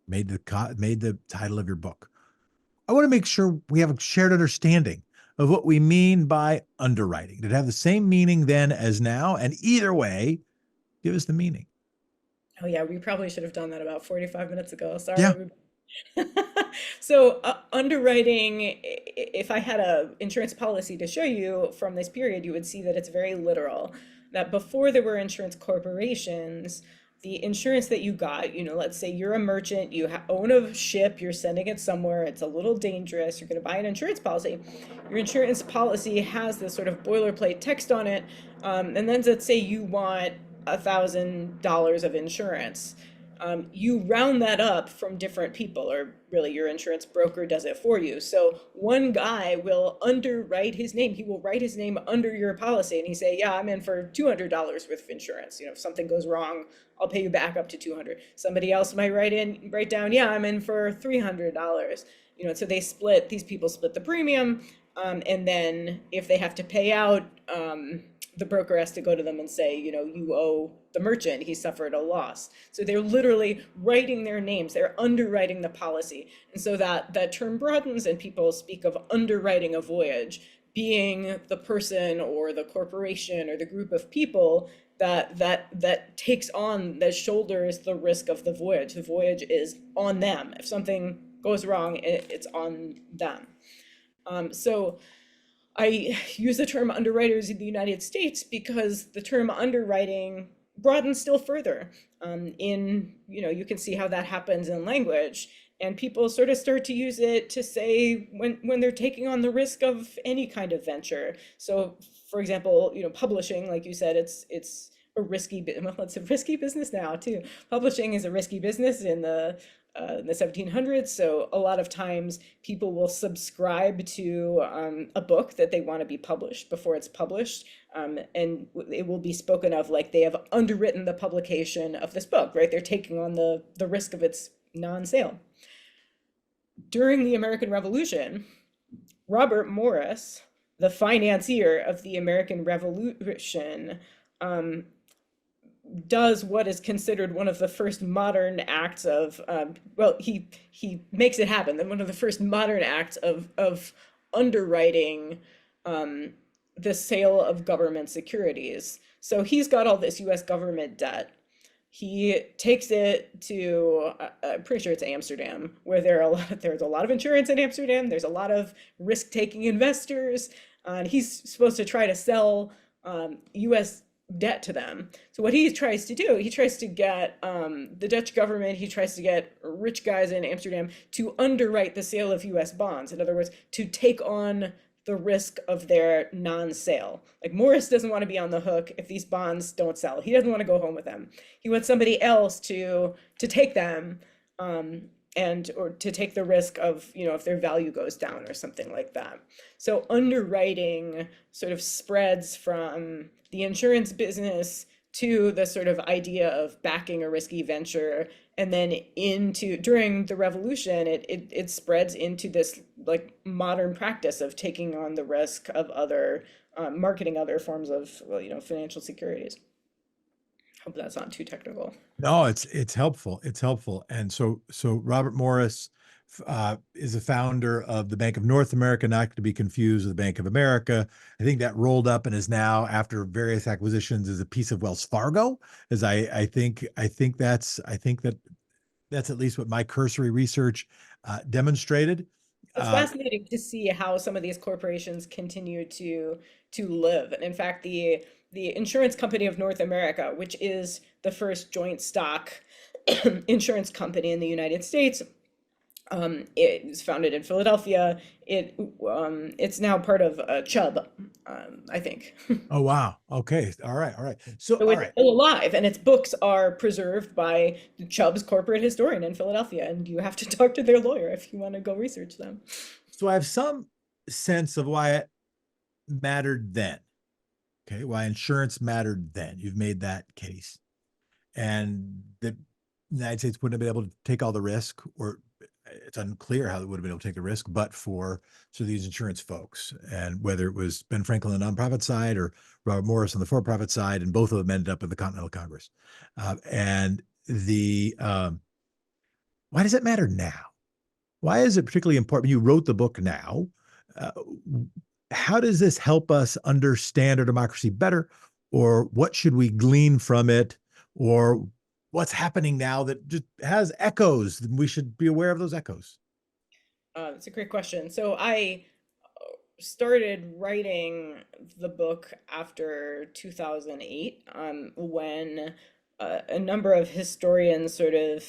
[SPEAKER 1] made the title of your book. I want to make sure we have a shared understanding of what we mean by underwriting. Did it have the same meaning then as now? And either way, give us the meaning.
[SPEAKER 2] Oh yeah, we probably should have done that about 45 minutes ago. Sorry,
[SPEAKER 1] Yeah.
[SPEAKER 2] everybody. So underwriting, if I had a insurance policy to show you from this period, you would see that it's very literal. That before there were insurance corporations, the insurance that you got, let's say you're a merchant, you own a ship, you're sending it somewhere, it's a little dangerous, you're going to buy an insurance policy. Your insurance policy has this sort of boilerplate text on it, and then let's say you want $1,000 of insurance. You round that up from different people, or really your insurance broker does it for you. So one guy will underwrite his name. He will write his name under your policy, and he say, yeah, I'm in for $200 worth of insurance. If something goes wrong, I'll pay you back up to 200. Somebody else might write down, yeah, I'm in for $300. So these people split the premium. And then if they have to pay out, the broker has to go to them and say, you owe the merchant, he suffered a loss. So they're literally writing their names, they're underwriting the policy. And so that term broadens, and people speak of underwriting a voyage, being the person or the corporation or the group of people that takes on, that shoulders the risk of the voyage. The voyage is on them. If something goes wrong, it's on them. So I use the term underwriters in the United States because the term underwriting broadens still further. You can see how that happens in language, and people sort of start to use it to say when they're taking on the risk of any kind of venture. So, for example, publishing, like you said, it's a risky, well, it's a risky business now too. Publishing is a risky business in the 1700s. So a lot of times people will subscribe to a book that they want to be published before it's published. And it will be spoken of like they have underwritten the publication of this book, right? They're taking on the risk of its non-sale. During the American Revolution, Robert Morris, the financier of the American Revolution, does what is considered one of the first modern acts of, he makes it happen, that one of the first modern acts of underwriting the sale of government securities. So he's got all this US government debt. He takes it to, I'm pretty sure it's Amsterdam, where there's a lot of insurance in Amsterdam. There's a lot of risk-taking investors. And he's supposed to try to sell US debt to them. So what he tries to do, he tries to get the Dutch government, he tries to get rich guys in Amsterdam to underwrite the sale of US bonds. In other words, to take on the risk of their non-sale. Like Morris doesn't want to be on the hook if these bonds don't sell. He doesn't want to go home with them. He wants somebody else to take them or to take the risk of, if their value goes down or something like that. So underwriting sort of spreads from the insurance business to the sort of idea of backing a risky venture, and then during the revolution, it spreads into this like modern practice of taking on the risk of marketing other forms of financial securities. Hope that's not too technical.
[SPEAKER 1] No, it's helpful. It's helpful. And so Robert Morris is a founder of the Bank of North America, not to be confused with the Bank of America. I think that rolled up and is now, after various acquisitions, is a piece of Wells Fargo. As I think that's at least what my cursory research demonstrated.
[SPEAKER 2] It's fascinating to see how some of these corporations continue to live. And in fact, the Insurance Company of North America, which is the first joint stock insurance company in the United States. It was founded in Philadelphia. It's now part of Chubb, I think.
[SPEAKER 1] Oh, wow. Okay. All right. All right. So,
[SPEAKER 2] So
[SPEAKER 1] all
[SPEAKER 2] it's
[SPEAKER 1] right.
[SPEAKER 2] still alive, and its books are preserved by Chubb's corporate historian in Philadelphia, and you have to talk to their lawyer if you want to go research them.
[SPEAKER 1] So I have some sense of why it mattered then. Okay. Why insurance mattered then. You've made that case. And the United States wouldn't have been able to take all the risk, or it's unclear how they would have been able to take the risk, but for so these insurance folks, and whether it was Ben Franklin on the nonprofit side or Robert Morris on the for-profit side, and both of them ended up in the Continental Congress. And the why does it matter now? Why is it particularly important? You wrote the book now. Uh, how does this help us understand our democracy better, or what should we glean from it, or what's happening now that just has echoes? We should be aware of those echoes.
[SPEAKER 2] It's a great question. So I started writing the book after 2008, when a number of historians sort of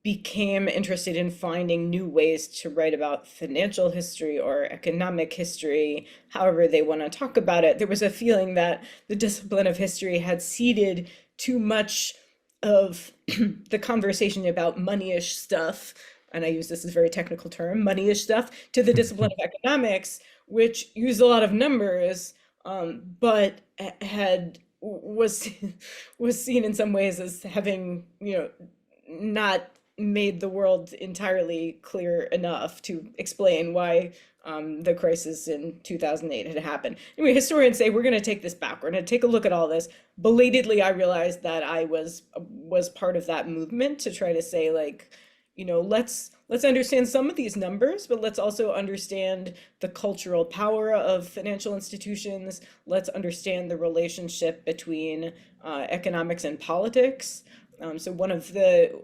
[SPEAKER 2] became interested in finding new ways to write about financial history or economic history, however they want to talk about it. There was a feeling that the discipline of history had ceded too much of the conversation about money-ish stuff, and I use this as a very technical term, money-ish stuff, to the discipline of economics, which used a lot of numbers, but had was was seen in some ways as having, not made the world entirely clear enough to explain why the crisis in 2008 had happened. Anyway, historians say we're going to take this back. We're going to take a look at all this. Belatedly, I realized that I was part of that movement to try to say, like, let's understand some of these numbers, but let's also understand the cultural power of financial institutions. Let's understand the relationship between economics and politics. So one of the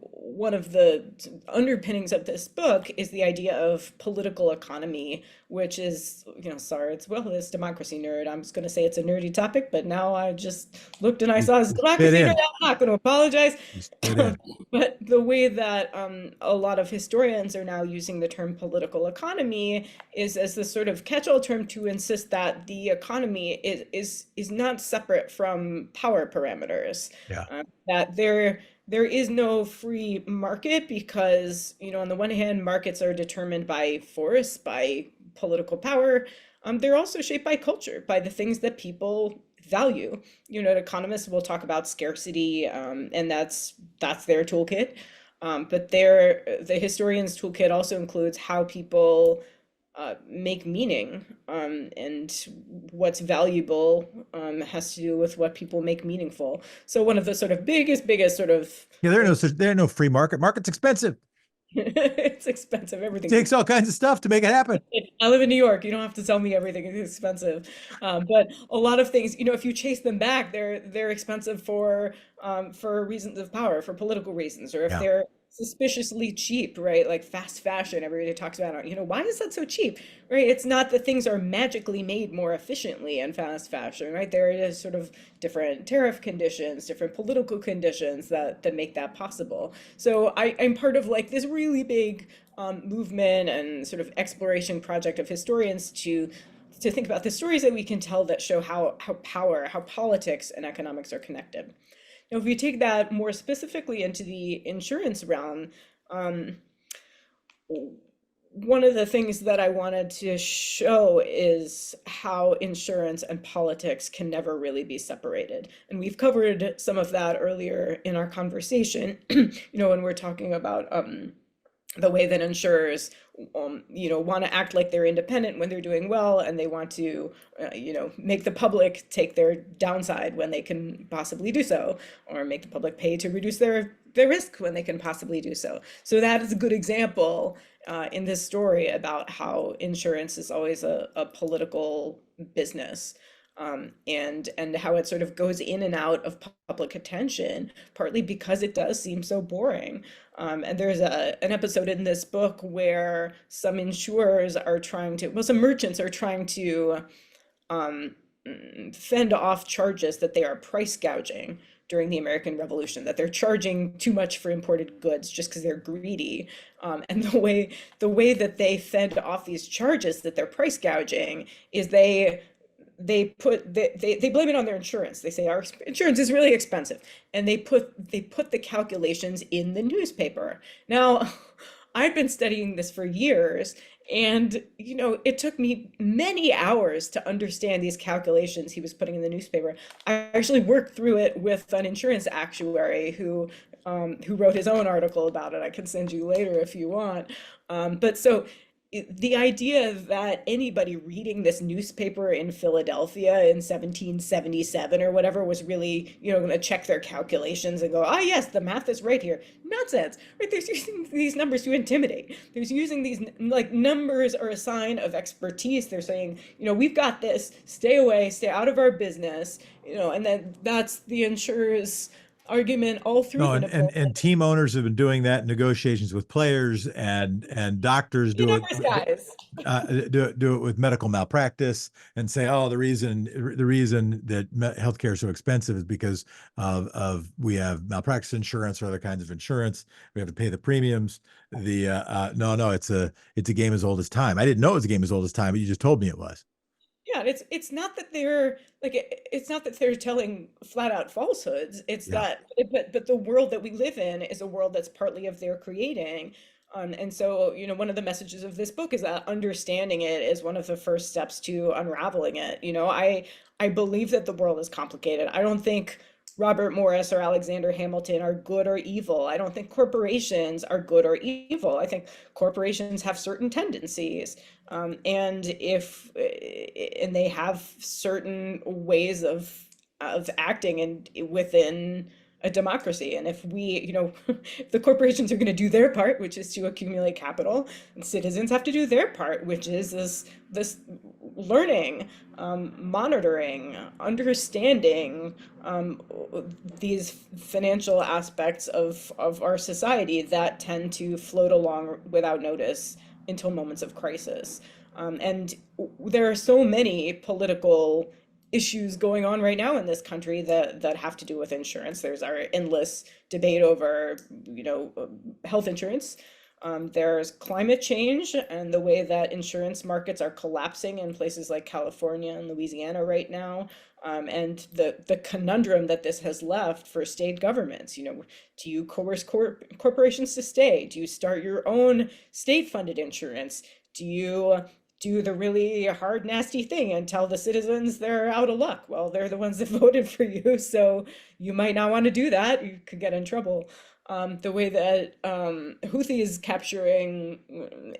[SPEAKER 2] underpinnings of this book is the idea of political economy, which is, sorry, it's this democracy nerd. I'm just going to say it's a nerdy topic, but now I just looked and I saw it's democracy nerd. I'm not going to apologize. But the way that a lot of historians are now using the term political economy is as this sort of catch-all term to insist that the economy is not separate from power parameters.
[SPEAKER 1] Yeah.
[SPEAKER 2] That there is no free market because, on the one hand, markets are determined by force, by political power. They're also shaped by culture, by the things that people value. Economists will talk about scarcity, and that's their toolkit. But the historian's toolkit also includes how people make meaning, and what's valuable has to do with what people make meaningful. So one of the sort of biggest sort of
[SPEAKER 1] there are no free market. Market's expensive.
[SPEAKER 2] It's expensive. Everything
[SPEAKER 1] takes all kinds of stuff to make it happen.
[SPEAKER 2] I live in New York. You don't have to tell me everything is expensive, but a lot of things, if you chase them back, they're expensive for reasons of power, for political reasons, or if they're suspiciously cheap, right? Like fast fashion, everybody talks about, why is that so cheap, right? It's not that things are magically made more efficiently in fast fashion, right? There is sort of different tariff conditions, different political conditions that make that possible. So I'm part of like this really big movement and sort of exploration project of historians to think about the stories that we can tell that show how politics and economics are connected. Now, if we take that more specifically into the insurance realm, one of the things that I wanted to show is how insurance and politics can never really be separated. And we've covered some of that earlier in our conversation, when we're talking about the way that insurers, want to act like they're independent when they're doing well, and they want to, make the public take their downside when they can possibly do so, or make the public pay to reduce their risk when they can possibly do so. So that is a good example in this story about how insurance is always a political business. And how it sort of goes in and out of public attention, partly because it does seem so boring. And there's an episode in this book where some insurers are some merchants are trying to fend off charges that they are price gouging, during the American Revolution, that they're charging too much for imported goods just because they're greedy. And the way that they fend off these charges that they're price gouging is they blame it on their insurance. They say our insurance is really expensive, and they put the calculations in the newspaper. Now, I've been studying this for years, and it took me many hours to understand these calculations he was putting in the newspaper. I actually worked through it with an insurance actuary who wrote his own article about it. I can send you later if you want. But so the idea that anybody reading this newspaper in Philadelphia in 1777 or whatever was really, going to check their calculations and go, ah, yes, the math is right here. Nonsense, right? They're using these numbers to intimidate. They're using these, like, numbers are a sign of expertise. They're saying, we've got this, stay away, stay out of our business, and then that's the insurer's argument all through
[SPEAKER 1] No,
[SPEAKER 2] the Napoleon.
[SPEAKER 1] and team owners have been doing that in negotiations with players, and doctors
[SPEAKER 2] You
[SPEAKER 1] do it
[SPEAKER 2] numbers guys.
[SPEAKER 1] do it with medical malpractice and say, oh, the reason that healthcare is so expensive is because of we have malpractice insurance or other kinds of insurance. We have to pay the premiums. No, it's a game as old as time. I didn't know it was a game as old as time, but you just told me it was.
[SPEAKER 2] Yeah, and it's not that they're like it's not that they're telling flat out falsehoods. It's
[SPEAKER 1] Yeah.
[SPEAKER 2] that but the world that we live in is a world that's partly of their creating. And so, one of the messages of this book is that understanding it is one of the first steps to unraveling it. I believe that the world is complicated. I don't think Robert Morris or Alexander Hamilton are good or evil. I don't think corporations are good or evil. I think corporations have certain tendencies, and they have certain ways of acting and within a democracy. And if if the corporations are going to do their part, which is to accumulate capital, and citizens have to do their part, which is this learning, monitoring, understanding these financial aspects of our society that tend to float along without notice until moments of crisis. And there are so many political issues going on right now in this country that have to do with insurance. There's our endless debate over, health insurance. There's climate change and the way that insurance markets are collapsing in places like California and Louisiana right now. And the conundrum that this has left for state governments. Do you coerce corporations to stay? Do you start your own state-funded insurance? Do you do the really hard, nasty thing and tell the citizens they're out of luck? Well, they're the ones that voted for you, so you might not want to do that. You could get in trouble. The way that Houthis capturing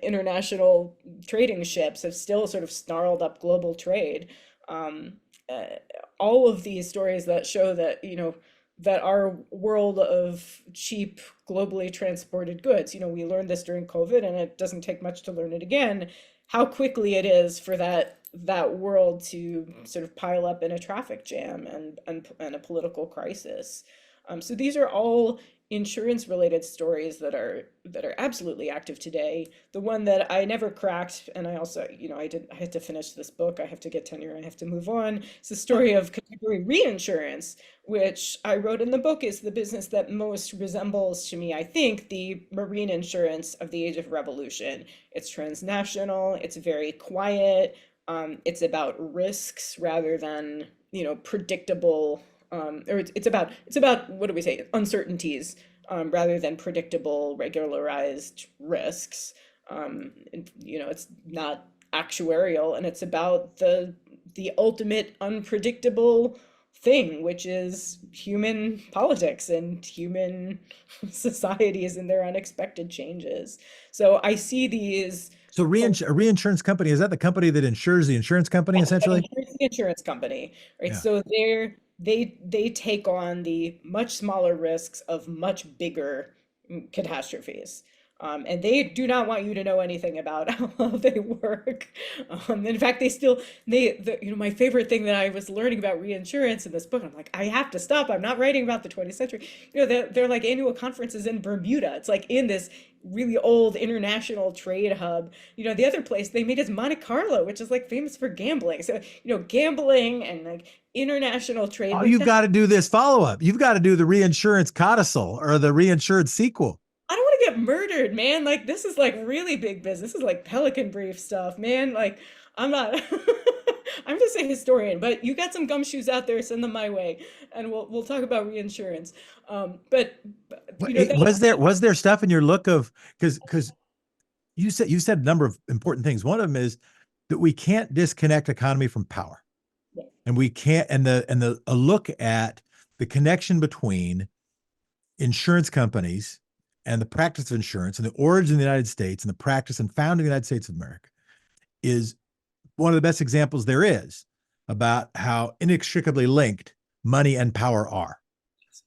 [SPEAKER 2] international trading ships have still sort of snarled up global trade. Um, uh, all of these stories that show that, that our world of cheap, globally transported goods, we learned this during COVID, and it doesn't take much to learn it again, how quickly it is for that world to sort of pile up in a traffic jam and a political crisis. So these are all insurance related stories that are absolutely active today. The one that I never cracked, and I also, I had to finish this book. I have to get tenure. I have to move on. It's the story of contemporary reinsurance, which I wrote in the book is the business that most resembles to me, I think, the marine insurance of the age of revolution. It's transnational. It's very quiet. It's about risks rather than, predictable, or it's about what do we say, uncertainties, rather than predictable, regularized risks. It's not actuarial, and it's about the ultimate unpredictable thing, which is human politics and human societies and their unexpected changes. So I see these.
[SPEAKER 1] So a reinsurance company, is that the company that insures the insurance company essentially?
[SPEAKER 2] The insurance company, right?
[SPEAKER 1] Yeah.
[SPEAKER 2] So they take on the much smaller risks of much bigger catastrophes. And they do not want you to know anything about how they work. In fact, my favorite thing that I was learning about reinsurance in this book, I'm like, I have to stop. I'm not writing about the 20th century. They're like annual conferences in Bermuda. It's like in this really old international trade hub. The other place they made is Monte Carlo, which is like famous for gambling. So, gambling and like international trade,
[SPEAKER 1] Oh,
[SPEAKER 2] like
[SPEAKER 1] you've
[SPEAKER 2] that.
[SPEAKER 1] got to do this follow-up. You've got to do the reinsurance codicil or the reinsurance sequel.
[SPEAKER 2] I don't want to get murdered, man. Like this is like really big business. This is like Pelican Brief stuff, man. Like I'm not I'm just a historian, but you got some gumshoes out there, send them my way, and we'll talk about reinsurance. But
[SPEAKER 1] Was there stuff in your look of because you said a number of important things. One of them is that we can't disconnect economy from power,
[SPEAKER 2] yeah,
[SPEAKER 1] and we can't and the a look at the connection between insurance companies and the practice of insurance and the origin of the United States and the practice and founding of the United States of America is one of the best examples there is about how inextricably linked money and power are.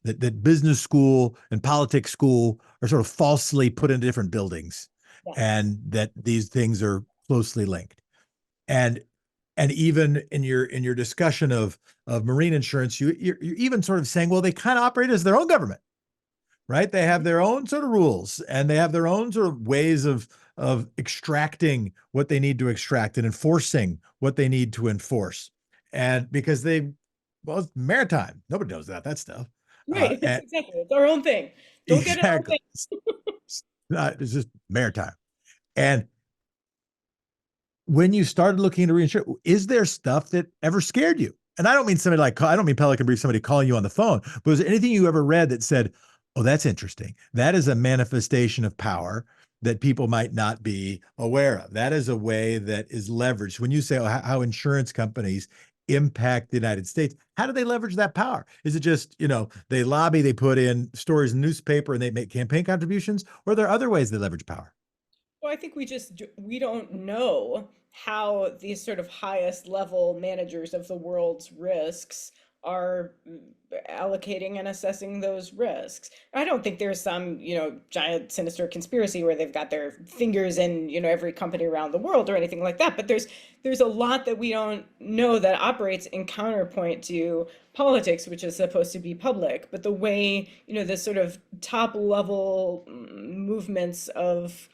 [SPEAKER 1] That business school and politics school are sort of falsely put into different buildings,
[SPEAKER 2] yes.
[SPEAKER 1] and that these things are closely linked. And even in your discussion of marine insurance, you're even sort of saying, well, they kind of operate as their own government, right? They have their own sort of rules and they have their own sort of ways of extracting what they need to extract and enforcing what they need to enforce. And because well, it's maritime. Nobody knows that stuff.
[SPEAKER 2] Right, it's
[SPEAKER 1] And
[SPEAKER 2] exactly. It's our own thing. Don't get in our
[SPEAKER 1] exactly,
[SPEAKER 2] thing.
[SPEAKER 1] it's just maritime. And when you started looking into reinsurance, is there stuff that ever scared you? And I don't mean I don't mean Pelican Brief, somebody calling you on the phone, but was there anything you ever read that said, oh, that's interesting. That is a manifestation of power that people might not be aware of. That is a way that is leveraged. When you say how insurance companies impact the United States, how do they leverage that power? Is it just, they lobby, they put in stories in the newspaper and they make campaign contributions, or are there other ways they leverage power?
[SPEAKER 2] Well, I think we don't know how these sort of highest level managers of the world's risks are allocating and assessing those risks. I don't think there's some, giant sinister conspiracy where they've got their fingers in, every company around the world or anything like that. But there's a lot that we don't know that operates in counterpoint to politics, which is supposed to be public. But the way, this sort of top level movements of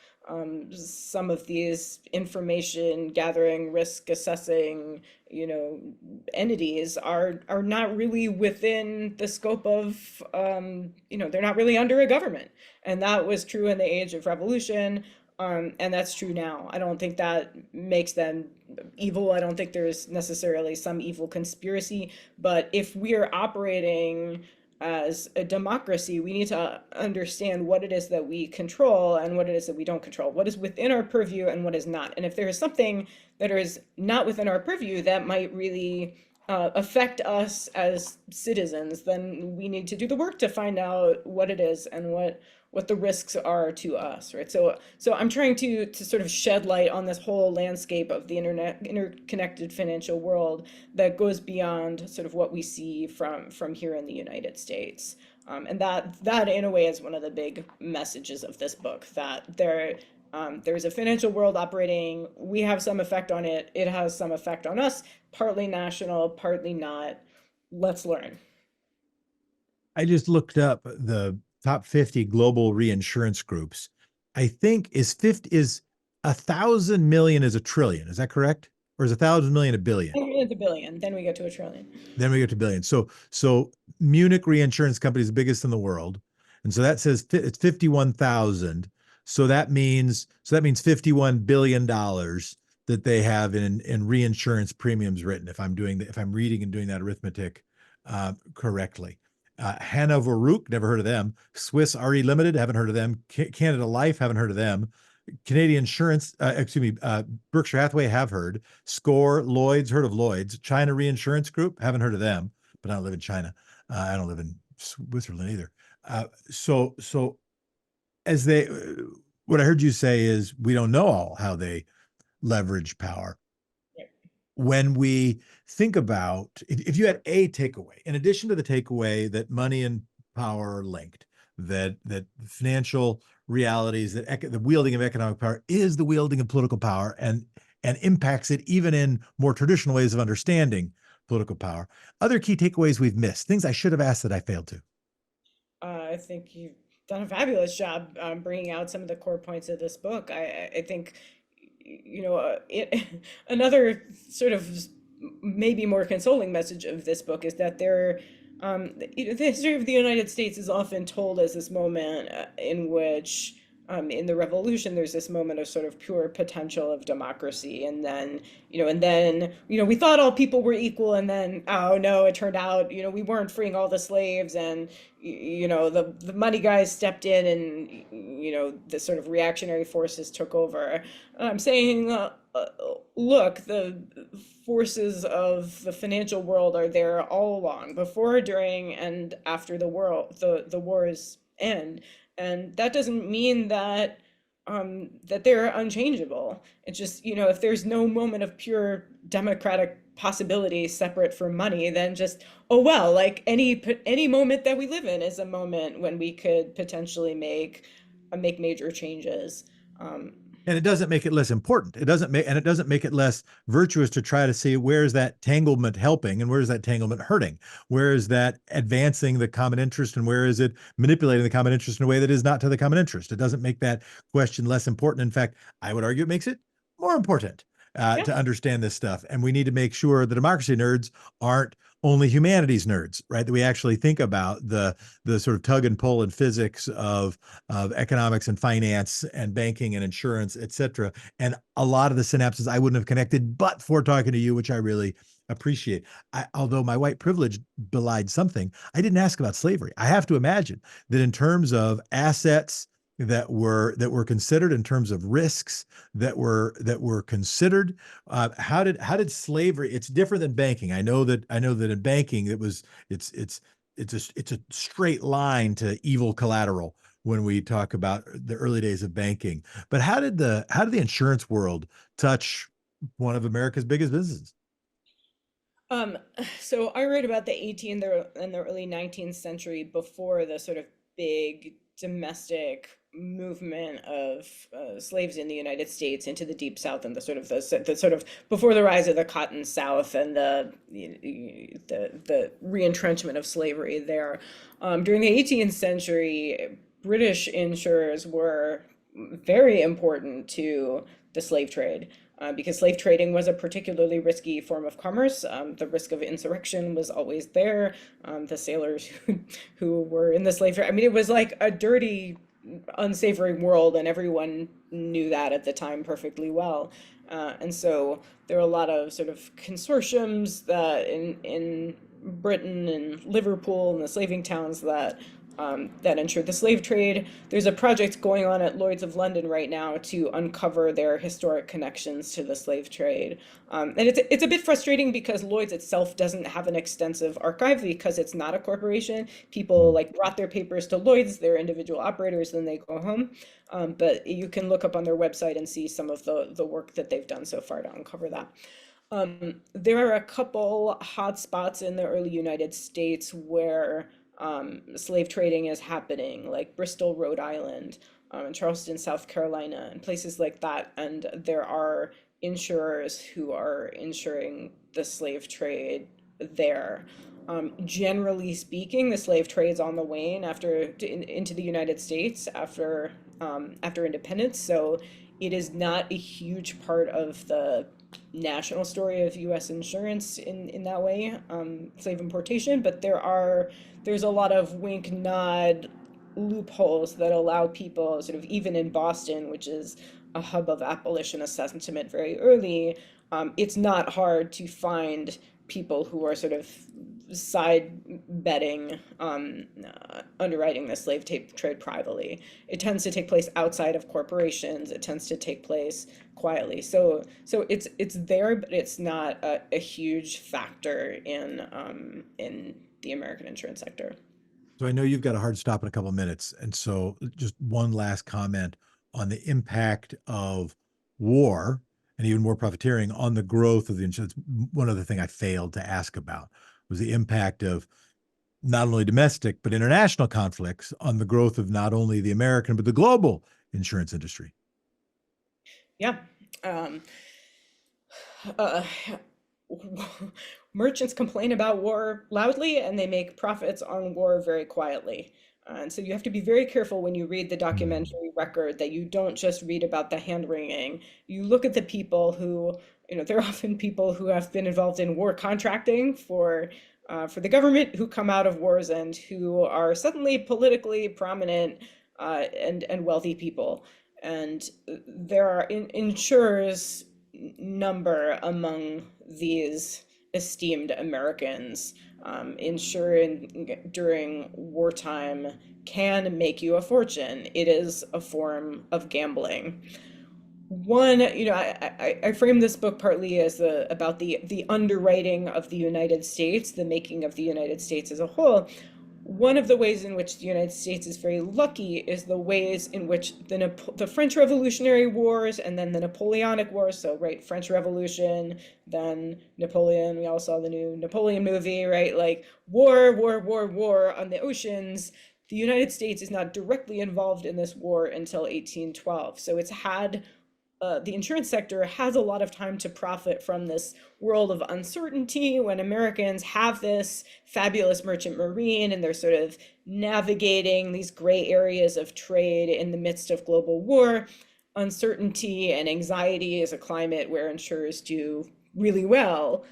[SPEAKER 2] some of these information gathering, risk assessing, entities are not really within the scope of, they're not really under a government. And that was true in the age of revolution. And that's true now. I don't think that makes them evil. I don't think there's necessarily some evil conspiracy. But if we're operating as a democracy, we need to understand what it is that we control and what it is that we don't control, what is within our purview and what is not. And if there is something that is not within our purview that might really affect us as citizens, then we need to do the work to find out what it is and what the risks are to us, right? So I'm trying to sort of shed light on this whole landscape of the interconnected financial world that goes beyond sort of what we see from here in the United States. And that in a way is one of the big messages of this book, that there's a financial world operating. We have some effect on it. It has some effect on us, partly national, partly not. Let's learn.
[SPEAKER 1] I just looked up the top 50 global reinsurance groups. I think is 1,000 million is a trillion. Is that correct? Or is 1,000 million a billion?
[SPEAKER 2] Then we get to billion. Then we get to a trillion.
[SPEAKER 1] Then we get to billion. So Munich Reinsurance Company is the biggest in the world. And so that says it's 51,000. So that means $51 billion that they have in reinsurance premiums written, if I'm reading and doing that arithmetic correctly. Hannah Farber, never heard of them. Swiss RE Limited, haven't heard of them. Canada Life, haven't heard of them. Canadian Insurance, Berkshire Hathaway, have heard. Score, Lloyd's, heard of Lloyd's. China Reinsurance Group, haven't heard of them, but I don't live in China. I don't live in Switzerland either. So as they, what I heard you say is we don't know all how they leverage power. When we think about, if you had a takeaway, in addition to the takeaway that money and power are linked, that financial realities that the wielding of economic power is the wielding of political power, and impacts it even in more traditional ways of understanding political power. Other key takeaways we've missed, things I should have asked that I failed to.
[SPEAKER 2] I think you've done a fabulous job bringing out some of the core points of this book. I think, another sort of maybe more consoling message of this book is that the history of the United States is often told as this moment in which, in the revolution, there's this moment of sort of pure potential of democracy, and then, we thought all people were equal, and then, oh no, it turned out, we weren't freeing all the slaves, and the money guys stepped in, and the sort of reactionary forces took over. And I'm saying, look, the forces of the financial world are there all along, before, during, and after the war's end. And that doesn't mean that that they're unchangeable. It's just, if there's no moment of pure democratic possibility separate from money, then just, oh well, like any moment that we live in is a moment when we could potentially make major changes. Um,
[SPEAKER 1] And it doesn't make it less important. It doesn't make it less virtuous to try to see where is that tanglement helping and where is that tanglement hurting? Where is that advancing the common interest and where is it manipulating the common interest in a way that is not to the common interest? It doesn't make that question less important. In fact, I would argue it makes it more important
[SPEAKER 2] yeah.
[SPEAKER 1] to understand this stuff. And we need to make sure the democracy nerds aren't only humanities nerds, right? That we actually think about the sort of tug and pull in physics of economics and finance and banking and insurance, et cetera. And a lot of the synapses I wouldn't have connected but for talking to you, which I really appreciate. Although my white privilege belied something, I didn't ask about slavery. I have to imagine that in terms of assets that were considered, in terms of risks that were considered, how did slavery? It's different than banking. I know that in banking it's a straight line to evil collateral when we talk about the early days of banking. But how did the insurance world touch one of America's biggest businesses?
[SPEAKER 2] Um, so I read about the 18th and the early 19th century, before the sort of big domestic movement of slaves in the United States into the Deep South, and the sort of before the rise of the Cotton South and the reentrenchment of slavery there. During the 18th century, British insurers were very important to the slave trade, because slave trading was a particularly risky form of commerce. The risk of insurrection was always there. The sailors who were in the slave trade, I mean, it was like a dirty, unsavory world, and everyone knew that at the time perfectly well. And so there are a lot of sort of consortiums that in Britain and Liverpool and the slaving towns that ensured the slave trade. There's a project going on at Lloyd's of London right now to uncover their historic connections to the slave trade. And it's a bit frustrating because Lloyd's itself doesn't have an extensive archive because it's not a corporation. People like brought their papers to Lloyd's, they're individual operators, then they go home. But you can look up on their website and see some of the work that they've done so far to uncover that. There are a couple hot spots in the early United States where slave trading is happening, like Bristol, Rhode Island, and Charleston, South Carolina, and places like that. And there are insurers who are insuring the slave trade there. Generally speaking, the slave trade's on the wane into the United States after independence. So it is not a huge part of the national story of U.S. insurance in that way, slave importation. But there's a lot of wink nod loopholes that allow people, sort of even in Boston, which is a hub of abolitionist sentiment very early. It's not hard to find people who are sort of side betting, underwriting the slave trade privately. It tends to take place outside of corporations. It tends to take place quietly. So it's there, but it's not a huge factor in the American insurance sector.
[SPEAKER 1] So I know you've got a hard stop in a couple of minutes. And so just one last comment on the impact of war and even more profiteering on the growth of the insurance. One other thing I failed to ask about was the impact of not only domestic, but international conflicts on the growth of not only the American, but the global insurance industry.
[SPEAKER 2] Yeah. Uh, Merchants complain about war loudly and they make profits on war very quietly. And so you have to be very careful when you read the documentary record that you don't just read about the hand wringing. You look at the people who, they're often people who have been involved in war contracting for the government, who come out of wars and who are suddenly politically prominent and wealthy people. And there are insurers number among these esteemed Americans. Insuring during wartime can make you a fortune. It is a form of gambling. I frame this book partly as about the underwriting of the United States, the making of the United States as a whole. One of the ways in which the United States is very lucky is the ways in which the French Revolutionary Wars and then the Napoleonic Wars, so right, French Revolution, then Napoleon, we all saw the new Napoleon movie, right? Like war on the oceans. The United States is not directly involved in this war until 1812. So it's had the insurance sector has a lot of time to profit from this world of uncertainty when Americans have this fabulous merchant marine and they're sort of navigating these gray areas of trade in the midst of global war. Uncertainty and anxiety is a climate where insurers do really well.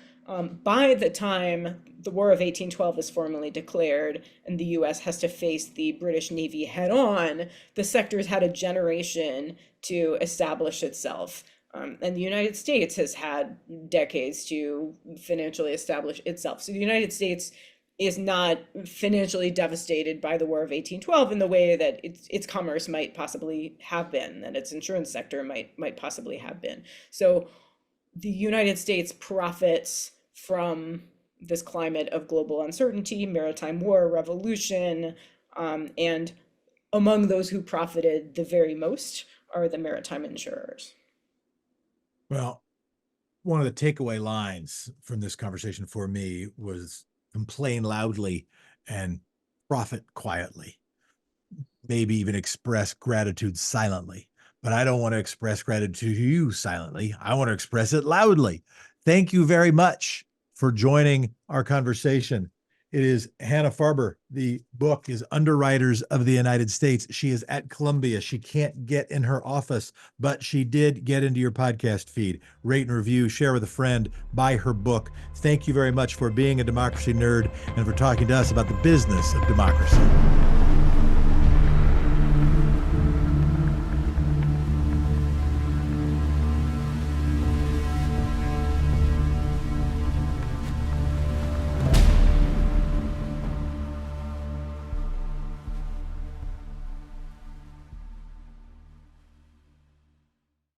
[SPEAKER 2] By the time the War of 1812 is formally declared and the US has to face the British Navy head on, the sector's had a generation to establish itself. And the United States has had decades to financially establish itself. So the United States is not financially devastated by the War of 1812 in the way that its commerce might possibly have been, that its insurance sector might possibly have been. So the United States profits from this climate of global uncertainty, maritime war, revolution, and among those who profited the very most are the maritime insurers.
[SPEAKER 1] Well, one of the takeaway lines from this conversation for me was complain loudly and profit quietly. Maybe even express gratitude silently. But I don't want to express gratitude to you silently. I want to express it loudly. Thank you very much for joining our conversation. It is Hannah Farber. The book is Underwriters of the United States. She is at Columbia. She can't get in her office, but she did get into your podcast feed. Rate and review, share with a friend, buy her book. Thank you very much for being a democracy nerd and for talking to us about the business of democracy.